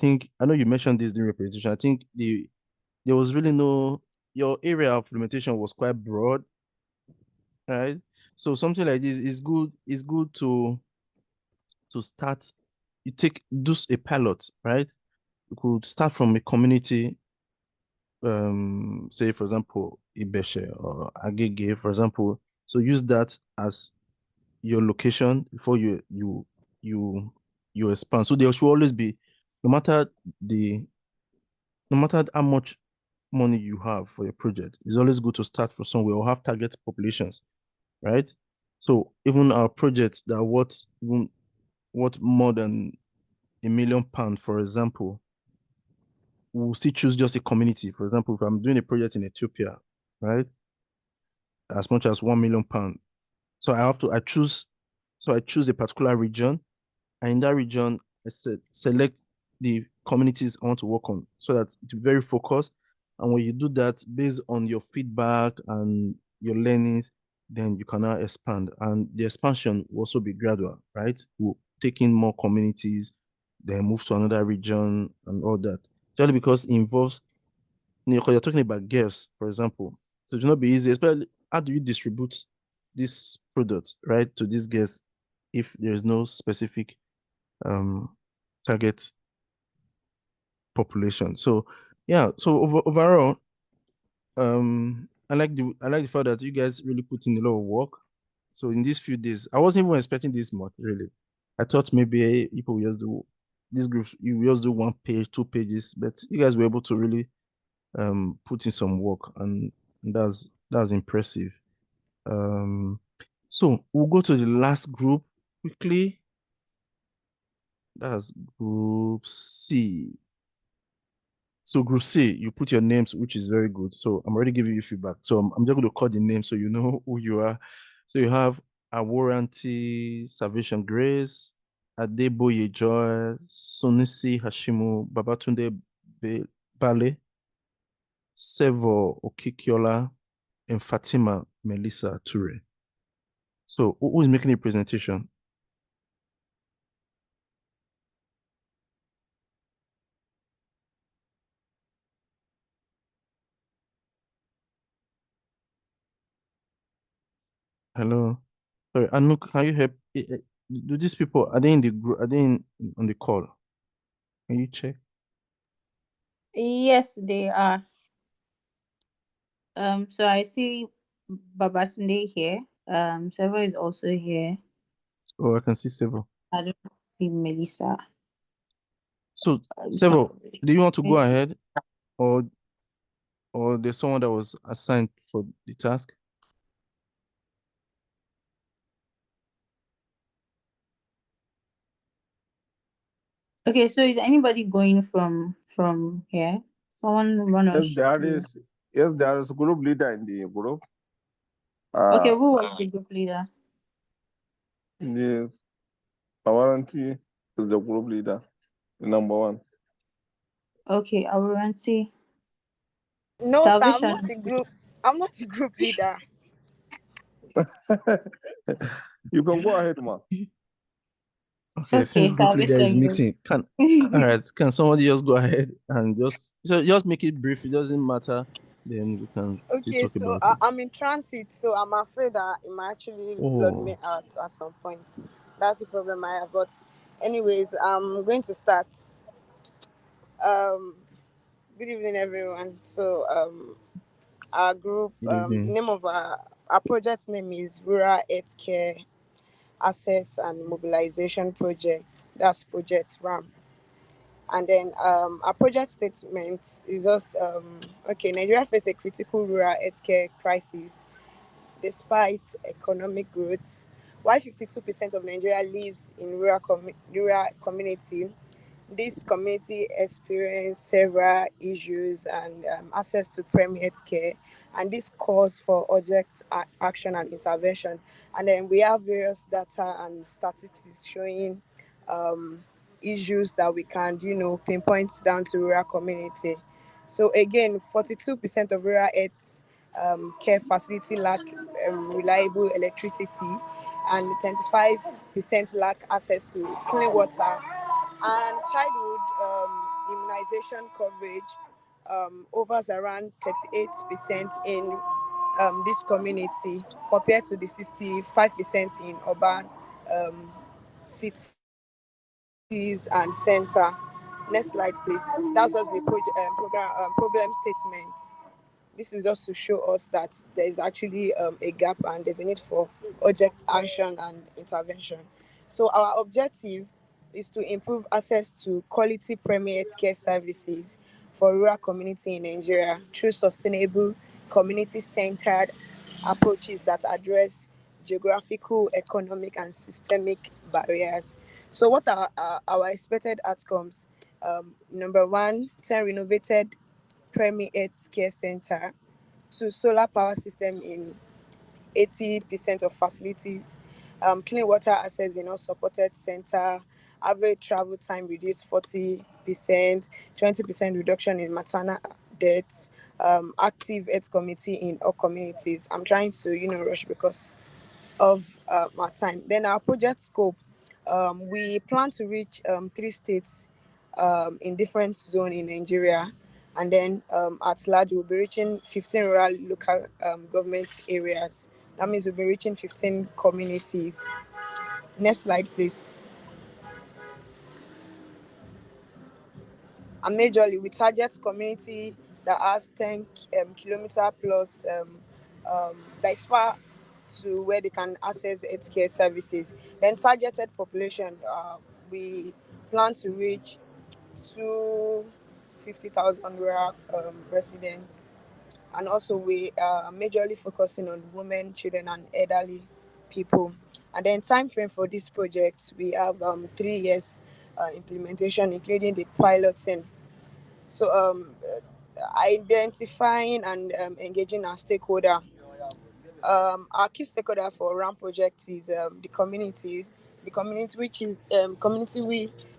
know you mentioned this during your presentation. I think there was really your area of implementation was quite broad, right? So something like this is good. Is good to start. You do a pilot, right? You could start from a community, say for example, Ibeshe or Agege, for example. So use that as your location before you expand. So there should always be, no matter how much money you have for your project, it's always good to start from somewhere or have target populations, right? So even our projects that are worth more than £1 million, for example, we'll still choose just a community. For example, if I'm doing a project in Ethiopia, right, as much as £1 million, so I choose a particular region, and in that region, I select the communities I want to work on, so that it's very focused. And when you do that, based on your feedback and your learnings, then you can now expand. And the expansion will also be gradual, right? We'll take in more communities, then move to another region and all that. Just because it involves, because you're talking about girls, for example. So it will not be easy, especially how do you distribute this product, right, to these girls if there is no specific target population. So yeah, so overall, I like the fact that you guys really put in a lot of work. So in these few days, I wasn't even expecting this much, really. I thought maybe people will just do these groups, you just do 1 page, 2 pages, but you guys were able to really put in some work, and that's impressive. So we'll go to the last group quickly. That's group C. So group C, you put your names, which is very good. So I'm already giving you feedback. So I'm just going to call the name so you know who you are. So you have Aworanti Salvation Grace, Adeboye Joy, Sonisi Hashimu, Babatunde Bale, Sevo Okikiola, and Fatima Melissa Ture. So who is making a presentation? Hello. Sorry, Anouk, can you help? Do these people, are they in the group? Are they on the call? Can you check? Yes, they are. So I see Babatunde here. Sevo is also here. Oh, I can see several. I don't see Melissa. So It's not- several, do you want to go Yes. ahead, or there's someone that was assigned for the task? Okay, so is anybody going from here? Someone run Yes, us there through. is. Yes, there is a group leader in the group. Okay, who was the group leader? Yes, Awaranti is the group leader, the number one. Okay, Awaranti. No, sir, I'm Salvation. not the group. I'm not the group leader. You can go ahead, ma. Okay, since Okay, group leader is Salvation. mixing, all right, can somebody just go ahead and just make it brief? It doesn't matter. Then we can still Okay, talk so about it. I'm in transit, so I'm afraid that it might actually log me Oh, out at some point. That's the problem I have. But anyways, I'm going to start. Good evening, everyone. So our group, good the evening. name of our project name is Rural Healthcare Access and Mobilization Project. That's Project RAM. And then our project statement is just okay. Nigeria faces a critical rural healthcare crisis despite economic growth. While 52% of Nigeria lives in rural community, this community experience several issues and access to primary health care, and this calls for urgent action and intervention. And then we have various data and statistics showing issues that we can, pinpoint down to rural community. So again, 42% of rural health care facility lack reliable electricity, and 25% lack access to clean water, and childhood immunization coverage overs around 38% in this community compared to the 65% in urban cities and center. Next slide, please. That's just the program problem statement. This is just to show us that there is actually a gap and there's a need for urgent action and intervention. So our objective is to improve access to quality primary health care services for rural community in Nigeria through sustainable, community-centered approaches that address geographical, economic, and systemic barriers. So what are our expected outcomes? Number one, 10 renovated primary health care center, to solar power system in 80% of facilities, clean water access in all supported center, average travel time reduced 40%, 20% reduction in maternal deaths, active health committee in all communities. I'm trying to, rush because of our time. Then our project scope, we plan to reach 3 states in different zones in Nigeria. And then at large, we'll be reaching 15 rural local government areas. That means we'll be reaching 15 communities. Next slide, please. And majorly, we target community that has 10 kilometer plus, that is far to where they can access healthcare services. Then targeted population, we plan to reach 250,000 rural residents. And also we are majorly focusing on women, children, and elderly people. And then time frame for this project, we have 3 years implementation, including the piloting. So identifying and engaging our stakeholder. Our key stakeholder for RAM project is the community which is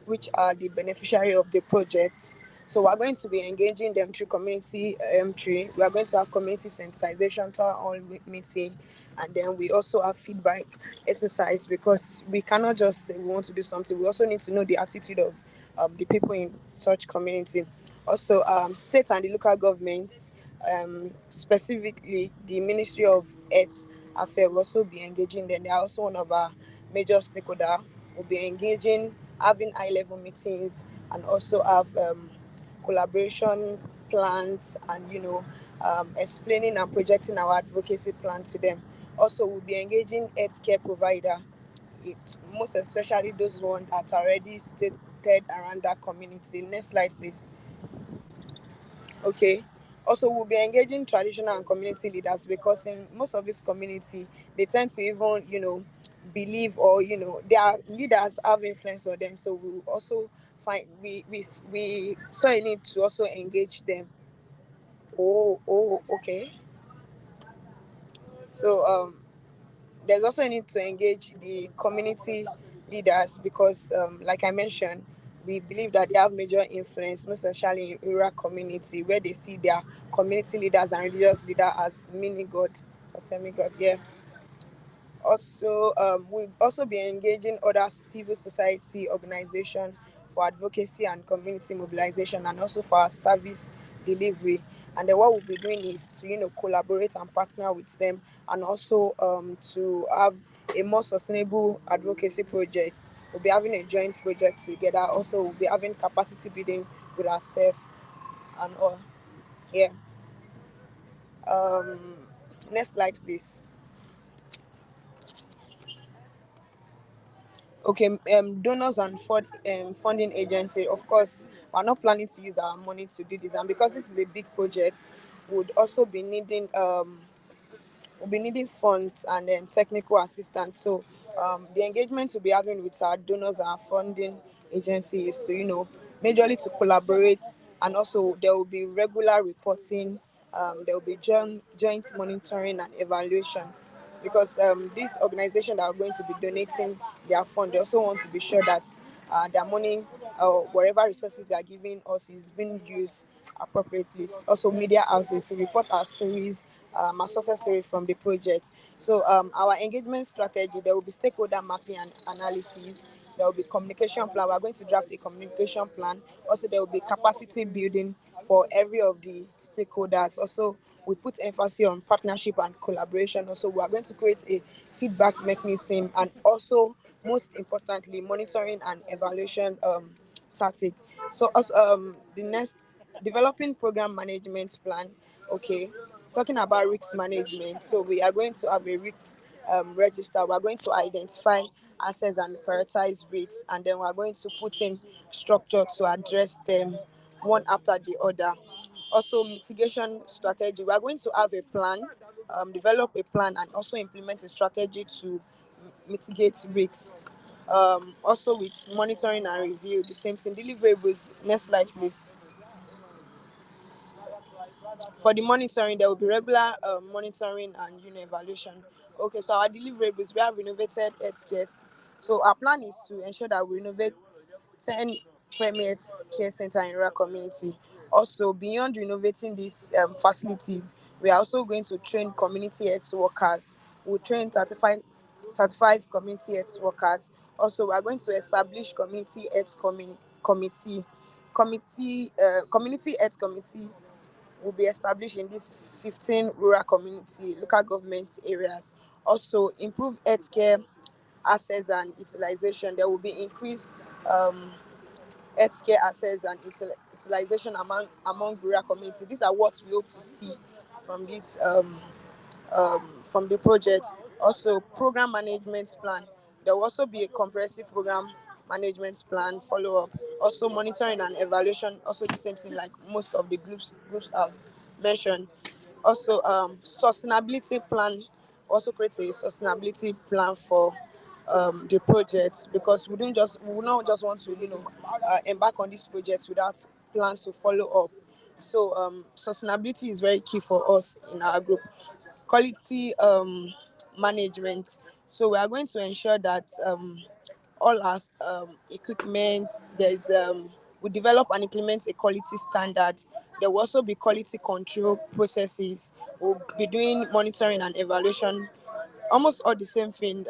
which are the beneficiary of the project. So we're going to be engaging them through community entry. We are going to have community sensitization tour all meeting, and then we also have feedback exercise, because we cannot just say we want to do something. We also need to know the attitude of the people in such community. Also, state and the local governments, specifically the Ministry of Health Affairs, will also be engaging. Then they are also one of our major stakeholders. Will be engaging, having high-level meetings, and also have collaboration plans, and explaining and projecting our advocacy plan to them. Also, we'll be engaging healthcare provider, most especially those ones that are already stated around that community. Next slide, please. Okay. Also, we'll be engaging traditional and community leaders, because in most of this community, they tend to even, believe, or, their leaders have influence on them. So we'll also find, we saw a need to also engage them. Okay. So, there's also a need to engage the community leaders, because, like I mentioned, we believe that they have major influence, most especially in rural community, where they see their community leaders and religious leaders as mini god or semi god. Yeah. Also, we'll also be engaging other civil society organizations for advocacy and community mobilization, and also for our service delivery. And then what we'll be doing is to collaborate and partner with them, and also to have a more sustainable advocacy project. We'll be having a joint project together. Also, we'll be having capacity building with ourselves and all. Yeah. Next slide, please. Okay, donors and funding agency. Of course, we're not planning to use our money to do this, and because this is a big project, would also be needing we'll be needing funds and then technical assistance. So the engagement we'll be having with our donors and our funding agencies is to, majorly to collaborate, and also there will be regular reporting. There will be joint monitoring and evaluation, because these organizations that are going to be donating their fund, they also want to be sure that their money or whatever resources they are giving us is being used appropriately. Also, media houses to report our stories, our success story from the project. So our engagement strategy, there will be stakeholder mapping and analysis. There will be communication plan. We are going to draft a communication plan. Also, there will be capacity building for every of the stakeholders. Also, we put emphasis on partnership and collaboration. Also, we are going to create a feedback mechanism, and also, most importantly, monitoring and evaluation tactic. So, also, the next, developing program management plan. Okay, talking about risk management. So we are going to have a risk register. We are going to identify assets and prioritize risks, and then we are going to put in structure to address them one after the other. Also, mitigation strategy. We are going to have a plan, develop a plan, and also implement a strategy to mitigate risks. Also, with monitoring and review, the same thing. Deliverables. Next slide, please. For the monitoring, there will be regular monitoring and evaluation. Okay, so our deliverables, we have renovated healthcare. So our plan is to ensure that we renovate 10 primary care center in rural community. Also, beyond renovating these facilities, we are also going to train community health workers. We'll train 35 community health workers. Also, we are going to establish community health community health committee will be established in these 15 rural community local government areas. Also, improve healthcare access and utilization. There will be increased healthcare access and utilization among rural communities. These are what we hope to see from this from the project. Also, program management plan. There will also be a comprehensive program management plan follow up. Also, monitoring and evaluation. Also, the same thing like most of the groups have mentioned. Also, sustainability plan. Also, create a sustainability plan for the project, because we will not just want to embark on this project without plans to follow up. So sustainability is very key for us in our group. Quality management. So we are going to ensure that all our equipment, there's we develop and implement a quality standard. There will also be quality control processes. We'll be doing monitoring and evaluation, almost all the same thing.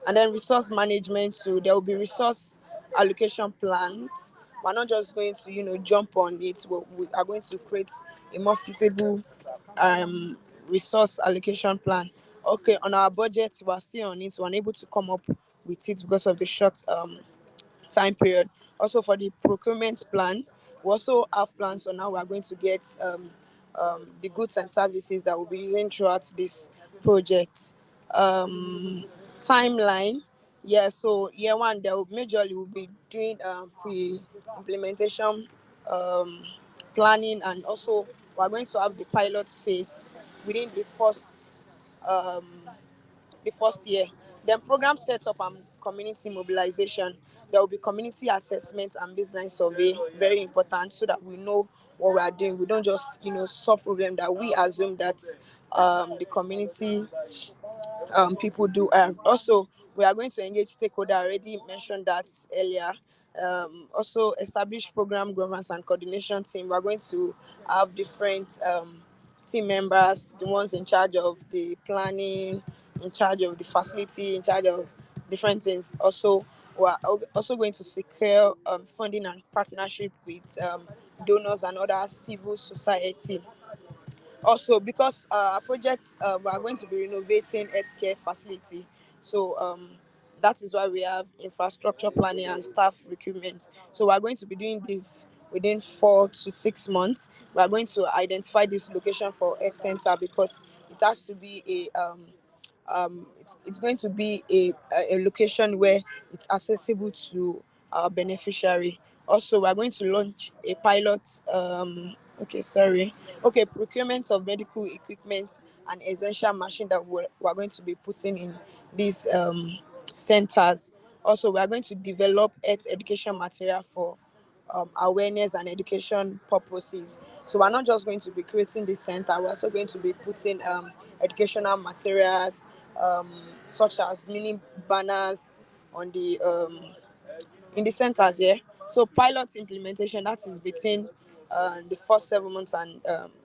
And then resource management too. There will be resource allocation plans. We're not just going to jump on it. We are going to create a more feasible resource allocation plan. Okay, on our budget, we're still on it. We're unable to come up with it because of the short time period. Also, for the procurement plan, we also have plans on how we are going to get the goods and services that we'll be using throughout this project. Timeline. Yeah, so year one, there will majorly will be doing pre-implementation planning, and also we're going to have the pilot phase within um, the first year. Then program setup and community mobilization. There will be community assessment and business survey, very important, so that we know what we are doing. We don't just solve problem that we assume that the community people do. Also, we are going to engage stakeholder. I already mentioned that earlier. Also, establish program governance and coordination team. We are going to have different team members, the ones in charge of the planning, in charge of the facility, in charge of different things. Also, we are also going to secure funding and partnership with donors and other civil society. Also, because our project, we are going to be renovating healthcare facility, so that is why we have infrastructure planning and staff recruitment. So we are going to be doing this within 4 to 6 months. We are going to identify this location for health center, because it has to be it's going to be a location where it's accessible to our beneficiary. Also, we are going to launch a pilot Okay, sorry. Okay, procurement of medical equipment and essential machine that we're going to be putting in these centers. Also, we are going to develop health education material for awareness and education purposes. So we're not just going to be creating this center, we're also going to be putting educational materials such as mini banners on the in the centers, yeah. So pilot implementation, that is between the first 7 months and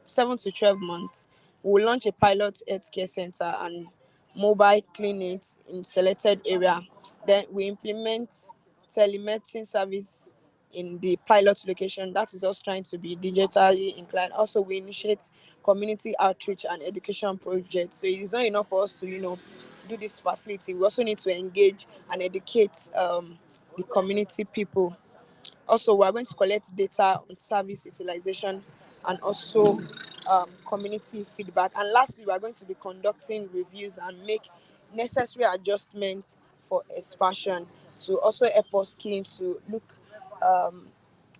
7 to 12 months. We'll launch a pilot healthcare center and mobile clinics in selected area. Then we implement telemedicine service in the pilot location. That is us trying to be digitally inclined. Also, we initiate community outreach and education projects. So it's not enough for us to, do this facility. We also need to engage and educate the community people. Also, we are going to collect data on service utilization and also community feedback. And lastly, we are going to be conducting reviews and make necessary adjustments for expansion to also help us keen to look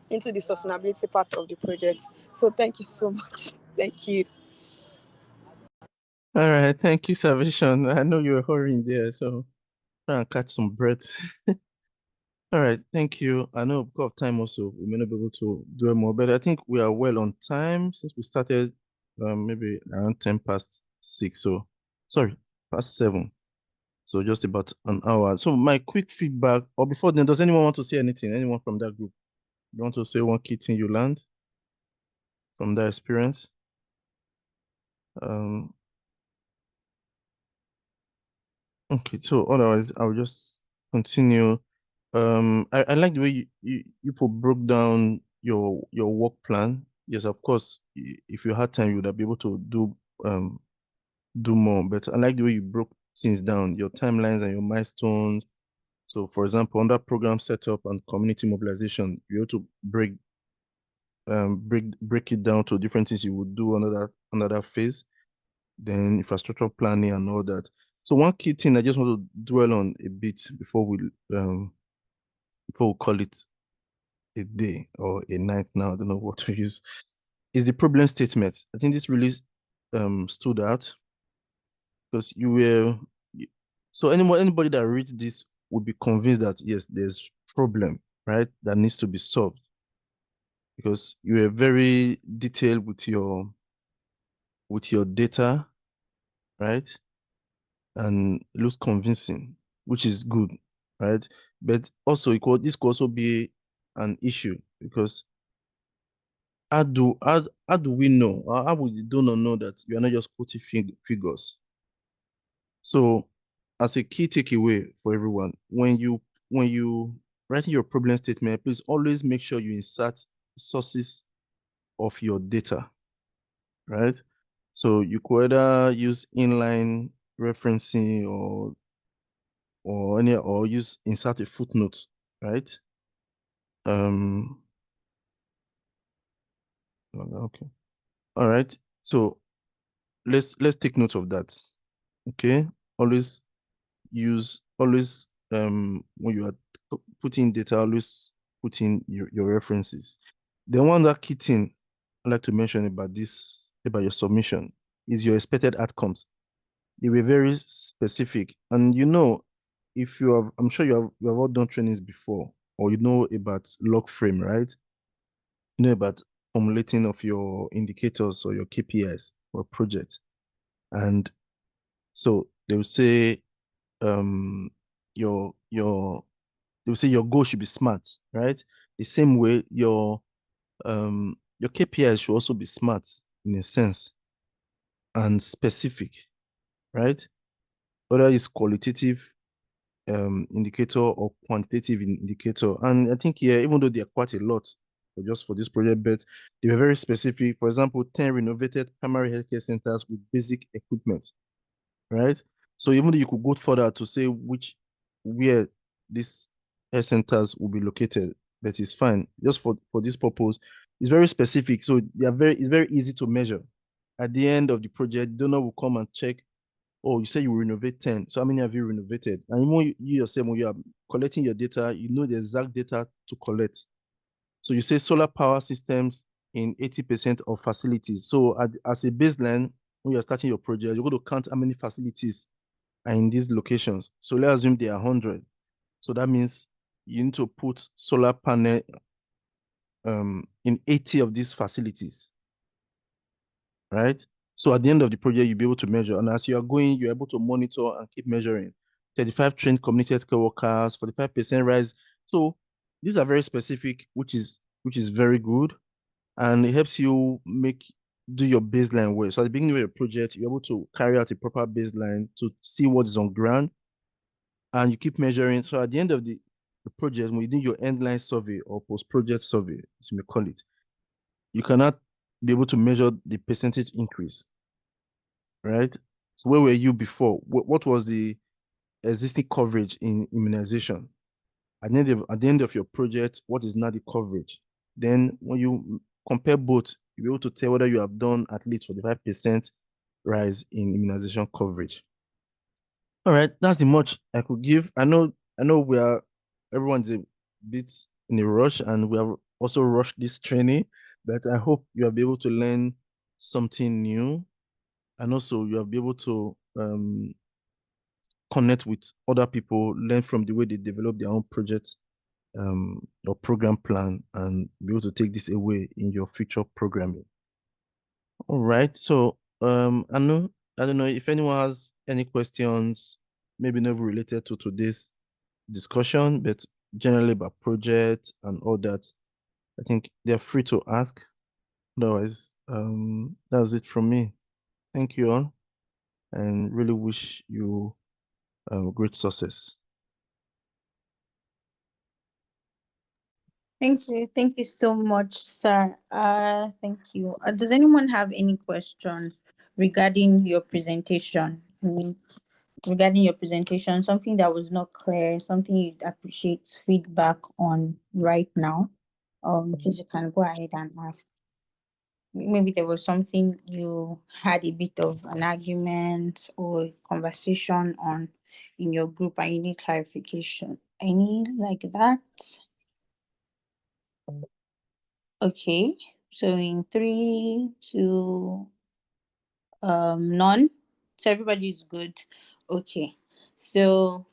into the sustainability part of the project. So thank you so much. Thank you. All right, thank you, Salvation. I know you were hurrying there, so try and catch some breath. All right, thank you. I know because of time also, we may not be able to do it more, but I think we are well on time since we started maybe around 6:10. So, sorry, past 7. So just about an hour. So my quick feedback, or before then, does anyone want to say anything? Anyone from that group? You want to say one key thing you learned from that experience? Okay, so otherwise I'll just continue. I like the way you people broke down your work plan. Yes, of course, if you had time, you would have been able to do more. But I like the way you broke things down, your timelines and your milestones. So, for example, under program setup and community mobilization, you have to break it down to different things you would do another phase. Then infrastructure planning and all that. So one key thing I just want to dwell on a bit before we call it a day or a night now, I don't know what to use, is the problem statement. I think this really stood out because so anybody that reads this would be convinced that yes, there's problem, right, that needs to be solved because you were very detailed with your data, right? And it looks convincing, which is good, right? But also this could also be an issue because how do we know, or how would the donor know that you are not just quoting figures? So as a key takeaway for everyone, when you writing your problem statement, please always make sure you insert sources of your data, right? So you could either use inline referencing or use insert a footnote, right? Okay. All right. So let's take note of that. Okay. Always when you are putting data, always put in your references. The one that key thing I'd like to mention about your submission is your expected outcomes. They were very specific. And if I'm sure you have all done trainings before, or you know about log frame, right? You know about formulating of your indicators or your KPIs for a project. And so they will say your goal should be smart, right? The same way your KPIs should also be smart in a sense and specific, right? Whether it's qualitative indicator or quantitative indicator. And I think here, even though there are quite a lot just for this project, but they were very specific. For example, 10 renovated primary healthcare centers with basic equipment, right? So even though you could go further to say where these health centers will be located, but it's fine. Just for this purpose, it's very specific. So it's very easy to measure. At the end of the project, donor will come and check. Oh, you say you will renovate 10. So how many have you renovated? And you yourself, when you are collecting your data, you know the exact data to collect. So you say solar power systems, in 80% of facilities. So as a baseline, when you're starting your project, you're going to count how many facilities are in these locations. So let's assume there are 100. So that means you need to put solar panel in 80 of these facilities, right? So at the end of the project, you'll be able to measure. And as you are going, you're able to monitor and keep measuring. 35 trained community healthcare workers, 45% rise. So these are very specific, which is very good. And it helps you do your baseline well. So at the beginning of your project, you're able to carry out a proper baseline to see what is on ground, and you keep measuring. So at the end of the project, when you do your endline survey or post-project survey, as you may call it, you cannot be able to measure the percentage increase, right? So where were you before? What was the existing coverage in immunization? At the end of your project, what is now the coverage? Then when you compare both, you'll be able to tell whether you have done at least 45% rise in immunization coverage. All right, that's the much I could give. I know everyone's a bit in a rush, and we have also rushed this training, but I hope you'll be able to learn something new, and also you'll be able to connect with other people, learn from the way they develop their own project or program plan, and be able to take this away in your future programming. All right, so I don't know if anyone has any questions, maybe never related to today's discussion, but generally about project and all that. I think they're free to ask. Otherwise, that's it from me. Thank you all, and really wish you great success. Thank you. Thank you so much, sir. Thank you. Does anyone have any question regarding your presentation? Regarding your presentation, something that was not clear, something you'd appreciate feedback on right now? Please you can go ahead and ask. Maybe there was something you had a bit of an argument or conversation on in your group and you need clarification. Any like that? Okay, so in 3, 2, none. So everybody's good. Okay, so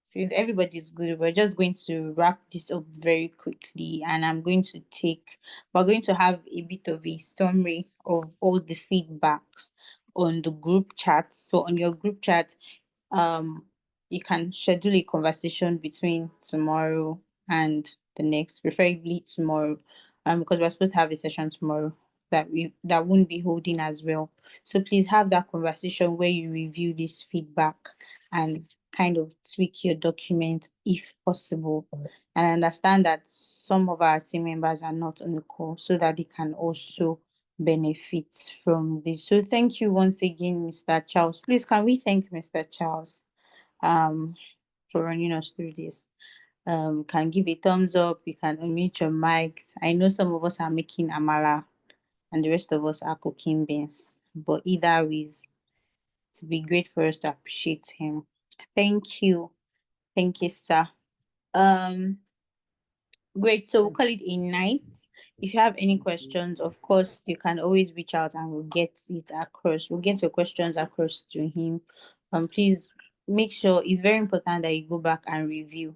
since everybody's good, we're just going to wrap this up very quickly, and we're going to have a bit of a summary of all the feedbacks on the group chat. So on your group chat, you can schedule a conversation between tomorrow and the next, preferably tomorrow, because we're supposed to have a session tomorrow that won't be holding as well. So please have that conversation where you review this feedback and kind of tweak your document if possible. And I understand that some of our team members are not on the call so that they can also benefit from this. So thank you once again, Mr. Charles. Please, can we thank Mr. Charles for running us through this? Can give a thumbs up, you can unmute your mics. I know some of us are making amala and the rest of us are cooking beans, but either ways, to be great for us to appreciate him. Thank you, sir. Great, so we'll call it a night. If you have any questions, of course, you can always reach out and we'll get it across. We'll get your questions across to him. Please make sure, it's very important that you go back and review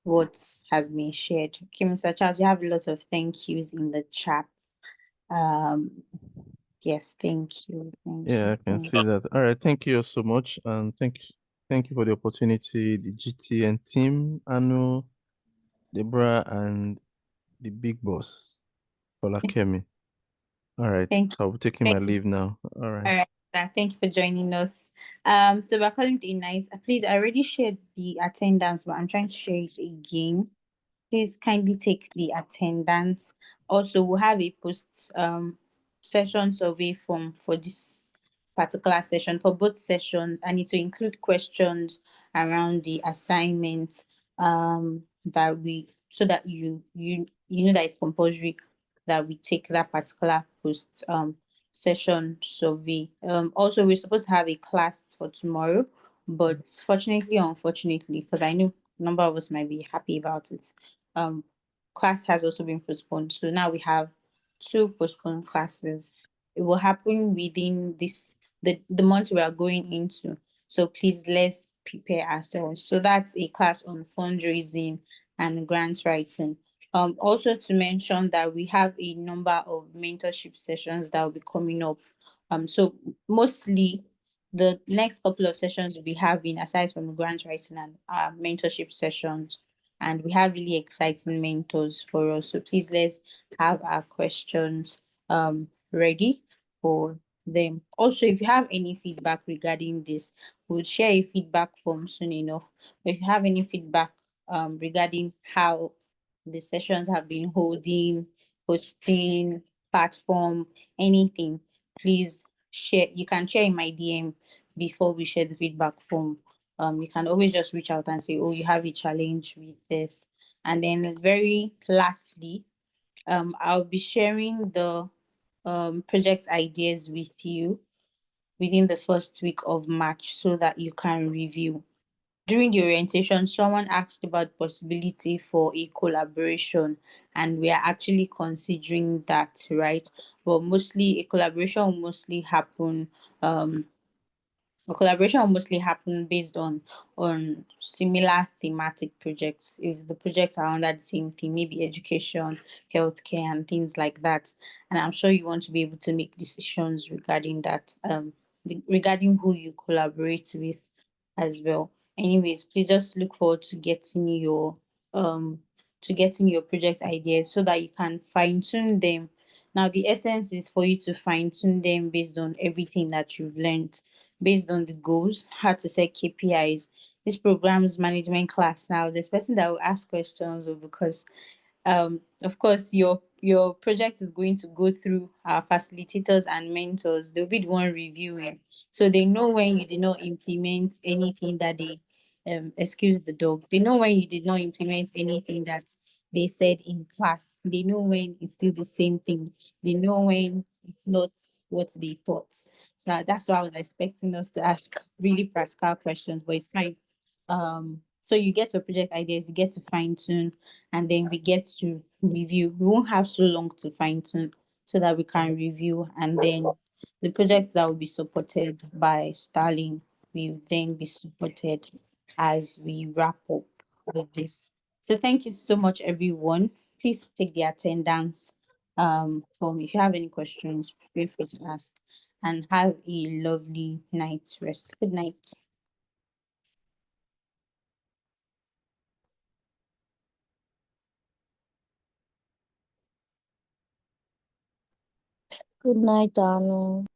what has been shared. Okay, Mr. Charles, you have a lot of thank yous in the chats. Yes, thank you. Yeah, I can see that. All right, thank you so much, and thank you for the opportunity, the GTN team, Anu, Deborah, and the big boss, Olakemi. All right, I'll be taking my leave now. All right. All right, sir. Thank you for joining us. So we're calling it a night. Please, I already shared the attendance, but I'm trying to share it again. Please kindly take the attendance. Also, we'll have a post session survey form for this particular session, for both sessions. I need to include questions around the assignment so that you know that it's compulsory that we take that particular post session survey. Also, we're supposed to have a class for tomorrow, but fortunately or unfortunately, because I know a number of us might be happy about it, class has also been postponed. So now we have 2 postponed classes. It will happen within the month we are going into. So please let's prepare ourselves. So that's a class on fundraising and grant writing. Also to mention that we have a number of mentorship sessions that will be coming up. So mostly the next couple of sessions we'll be having, aside from grant writing and mentorship sessions, and we have really exciting mentors for us. So please let's have our questions ready for them. Also, if you have any feedback regarding this, we'll share a feedback form soon enough. If you have any feedback regarding how the sessions have been hosting, platform, anything, please share. You can share in my DM before we share the feedback form. You can always just reach out and say, oh, you have a challenge with this. And then very lastly, I'll be sharing the project ideas with you within the first week of March so that you can review. During the orientation, someone asked about possibility for a collaboration, and we are actually considering that, right? But mostly a collaboration will mostly happen a collaboration will mostly happen based on similar thematic projects. If the projects are under the same theme, maybe education, healthcare, and things like that. And I'm sure you want to be able to make decisions regarding that, regarding who you collaborate with as well. Anyways, please just look forward to getting your project ideas so that you can fine-tune them. Now, the essence is for you to fine-tune them based on everything that you've learned, based on the goals, how to set KPIs. This program's management class now, there's a person that will ask questions because of course your project is going to go through our facilitators and mentors. They'll be the one reviewing, so they know when you did not implement anything that they excuse the dog, they know when you did not implement anything that they said in class. They know when it's still the same thing. They know when it's not what they thought. So that's why I was expecting us to ask really practical questions, but it's fine. So you get your project ideas, you get to fine tune, and then we get to review. We won't have so long to fine tune so that we can review, and then the projects that will be supported by Starling will then be supported as we wrap up with this. So thank you so much, everyone. Please take the attendance form. If you have any questions, feel free to ask, and have a lovely night's rest. Good night. Good night, Anu.